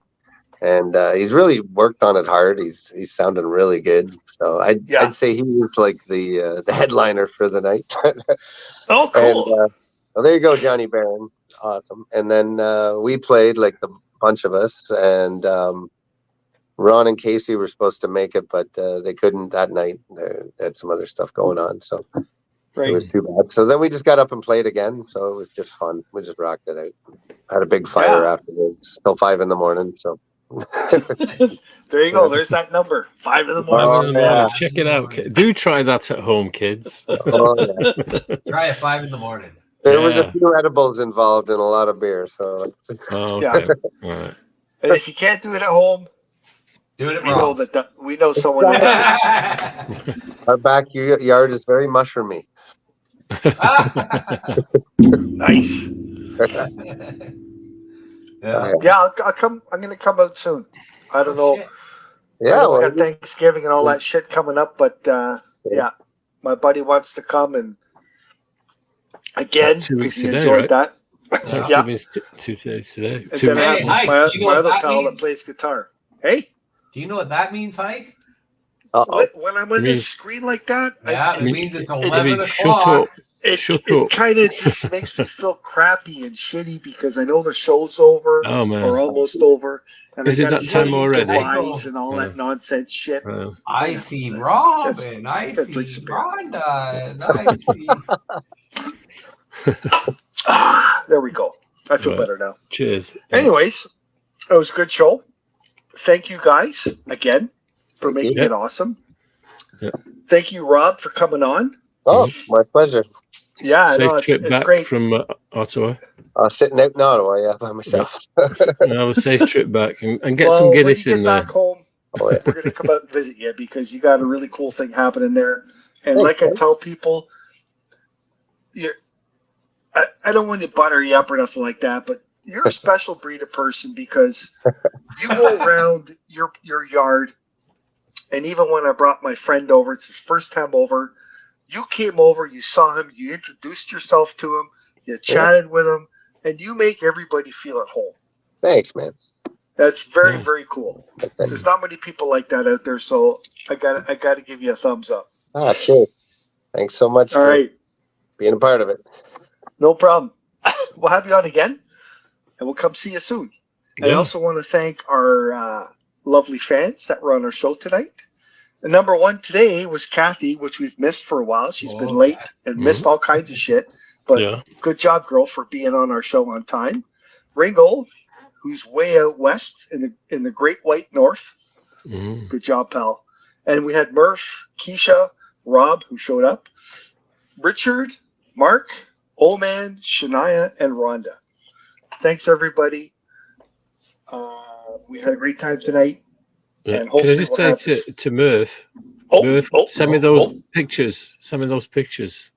And he's really worked on it hard. He's sounding really good. So I'd say he was like the headliner for the night. Oh, cool. And, well, there you go, Johnny Barron. Awesome. And then we played, like the bunch of us, and Ron and Casey were supposed to make it, but they couldn't that night. They had some other stuff going on, so it was too bad. So then we just got up and played again. So it was just fun. We just rocked it out. Had a big fire afterwards till 5 a.m. So there you go. There's that number. 5 a.m. Check it out. Do try that at home, kids. Try at 5 a.m. There was a few edibles involved and a lot of beer. So okay. Right. And if you can't do it at home, do it at we know someone that does it. Our backyard is very mushroomy. Nice. I'll come. I'm going to come out soon. I don't know. Yeah, we got Thanksgiving and all that shit coming up, but my buddy wants to come and again 2 weeks he today, enjoyed that. Thanksgiving's 2 days today. And then I have my other pal that plays guitar. Hey, do you know what that means, Hike? When I'm on this screen like that, it means it's 11 o'clock. Shut up. It kind of just makes me feel crappy and shitty because I know the show's over or almost over. And is it that time already? And all that nonsense shit. I see Robin. I see Rhonda. And I see. There we go. I feel better now. Cheers. Anyways, it was a good show. Thank you guys again for making it awesome. Yeah. Thank you, Rob, for coming on. Oh, my pleasure. Yeah, safe trip it's back great. from Ottawa. Sitting out in Ottawa, by myself. Have a safe trip back and get some Guinness in there. Back home, we're going to come out and visit you because you got a really cool thing happening there. And I tell people, I don't want to butter you up or nothing like that, but you're a special breed of person because you go around your yard. And even when I brought my friend over, it's his first time over, you came over, you saw him, you introduced yourself to him, you chatted with him, and you make everybody feel at home. Thanks, man. That's very, very cool. There's not many people like that out there, so I got to give you a thumbs up. Sure. Thanks so much for being a part of it. No problem. We'll have you on again, and we'll come see you soon. Yeah. I also want to thank our lovely fans that were on our show tonight. And number one today was Kathy, which we've missed for a while. She's been late and missed all kinds of shit. But good job, girl, for being on our show on time. Ringo, who's way out west in the Great White North. Good job, pal. And we had Murph, Keisha, Rob, who showed up, Richard, Mark, Old Man, Shania, and Rhonda. Thanks, everybody. We had a great time tonight. Yeah. And can I just say to Murph, send me those pictures. Send me those pictures.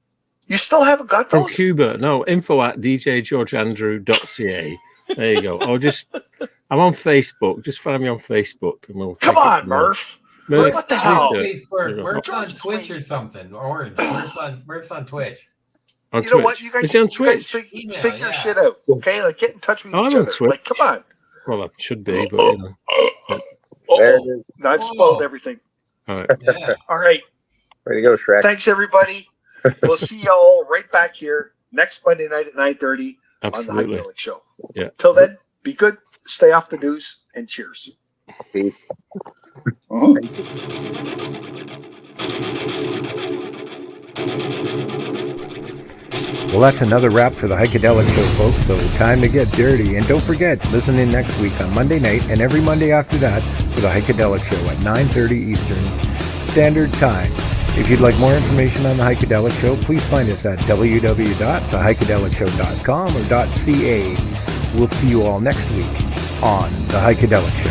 You still haven't got those? From Cuba. No, info@djgeorgeandrew.ca. There you go. I'm on Facebook. Just find me on Facebook. And we'll Come on, Murph. What the hell? We're on Twitch or something. Orange. We're on Twitch. On Twitch. Know what? You guys, on Twitch. Figure shit out. Okay? Like, get in touch with each other. Twitch. Like, come on. Well, I should be, but you know. I've spoiled everything. All right. Yeah. All right. Ready to go, Shrek. Thanks, everybody. We'll see you all right back here next Monday night at 9:30 on the Heikadelic Show. Yeah. Till then, be good, stay off the news, and cheers. Peace. Well, that's another wrap for the Heikadelic Show, folks, so time to get dirty. And don't forget, listen in next week on Monday night and every Monday after that for the Heikadelic Show at 9:30 Eastern Standard Time. If you'd like more information on the Heikadelic Show, please find us at www.theheikedelicshow.com or .ca. We'll see you all next week on the Heikadelic Show.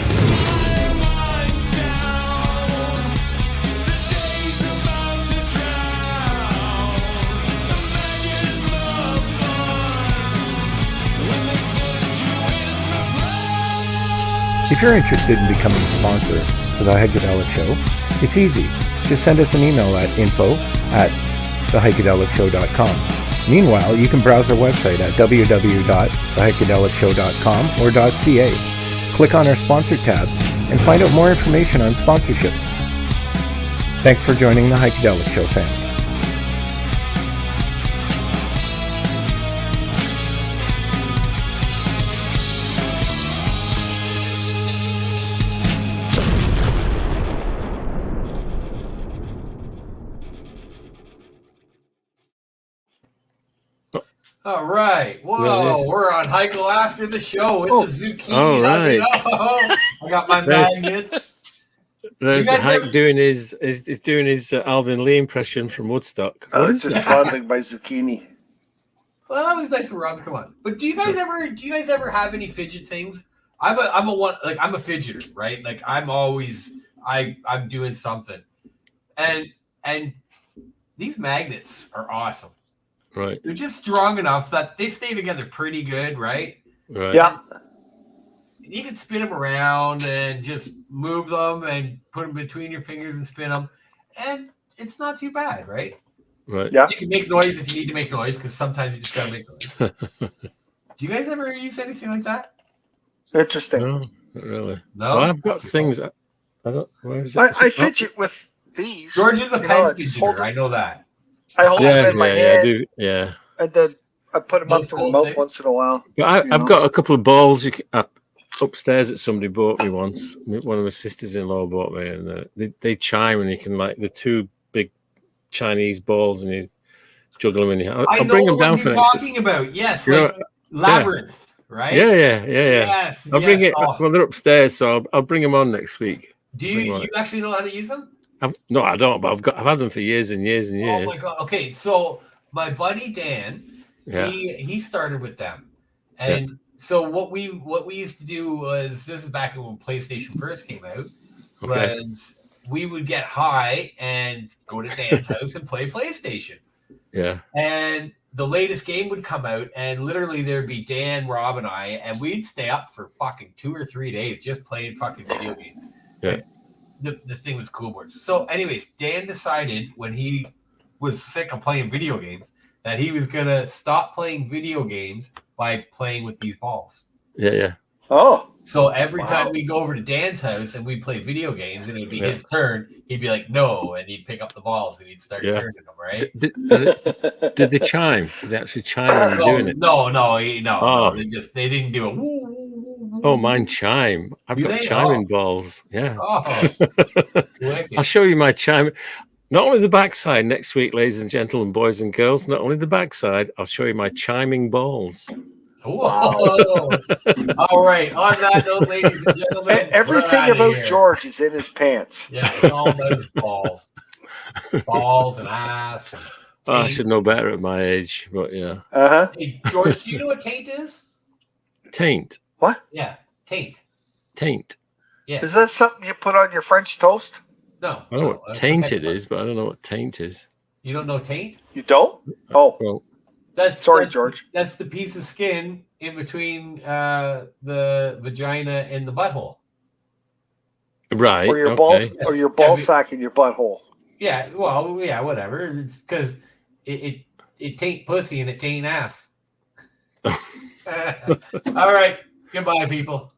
If you're interested in becoming a sponsor for the Heikadelic Show, it's easy. Just send us an email at info@theheikedelicshow.com. Meanwhile, you can browse our website at www.theheikedelicshow.com or .ca. Click on our sponsor tab and find out more information on sponsorships. Thanks for joining the Heikadelic Show, fans. All right. Whoa, we're on Heikadelic after the show with the zucchini. All right. I got my magnets. There's Hike doing his Alvin Lee impression from Woodstock. I was just fondling my zucchini. Well, that was nice for Rob to come on. But do you guys ever have any fidget things? I'm a fidgeter, right? Like I'm always I'm doing something. And these magnets are awesome. Right. They're just strong enough that they stay together pretty good, right? Right. Yeah. You can spin them around and just move them and put them between your fingers and spin them. And it's not too bad, right? Right. Yeah. You can make noise if you need to make noise because sometimes you just got to make noise. Do you guys ever use anything like that? Interesting. No, not really. No? Well, I've got things. I don't. Where is it? I fidget with these. George is a pen fidgeter. I know that. I hold them in my hand. Yeah. And then I put them up to my mouth once in a while. But I've got a couple of balls upstairs that somebody bought me once. One of my sisters-in-law bought me, and they chime, and you can like the two big Chinese balls, and you juggle them in your hand. I'll bring them down for next. Talking about yes, like labyrinth, right? Yeah. Yes, I'll bring it. Well, they're upstairs, so I'll bring them on next week. Do you actually know how to use them? No, I don't. But I've had them for years and years and years. Oh my god! Okay, so my buddy Dan, he started with them, and so what we used to do was, this is back when PlayStation first came out, was we would get high and go to Dan's house and play PlayStation. Yeah. And the latest game would come out, and literally there'd be Dan, Rob, and I, and we'd stay up for fucking 2 or 3 days just playing fucking video games. Yeah. The thing was cool boards. So, anyways, Dan decided when he was sick of playing video games that he was gonna stop playing video games by playing with these balls. Yeah. Oh. So every time we go over to Dan's house and we'd play video games and it would be his turn, he'd be like, no, and he'd pick up the balls and he'd start turning them, right? Did they chime? Did they actually chime when you're doing it? No. They didn't do it. Oh, mine chime. I've got chiming balls. Yeah. Oh. I'll show you my chime. Not only the backside next week, ladies and gentlemen, boys and girls, not only the backside, I'll show you my chiming balls. Whoa. All right. On that note, ladies and gentlemen, everything about George is in his pants. Yeah, it's all about his balls. Balls and ass. And I should know better at my age, but yeah. Uh-huh. Hey, George, do you know what taint is? Taint. What? Yeah, taint. Taint. Yeah. Is that something you put on your French toast? No. I know what tainted is, but I don't know what taint is. You don't know taint? You don't? Oh. Well, Sorry, George. That's the piece of skin in between the vagina and the butthole. Right. Or your balls, or your ball sack in your butthole. Yeah. Well, yeah, whatever. It's because it taint pussy and it taint ass. All right. Goodbye, people.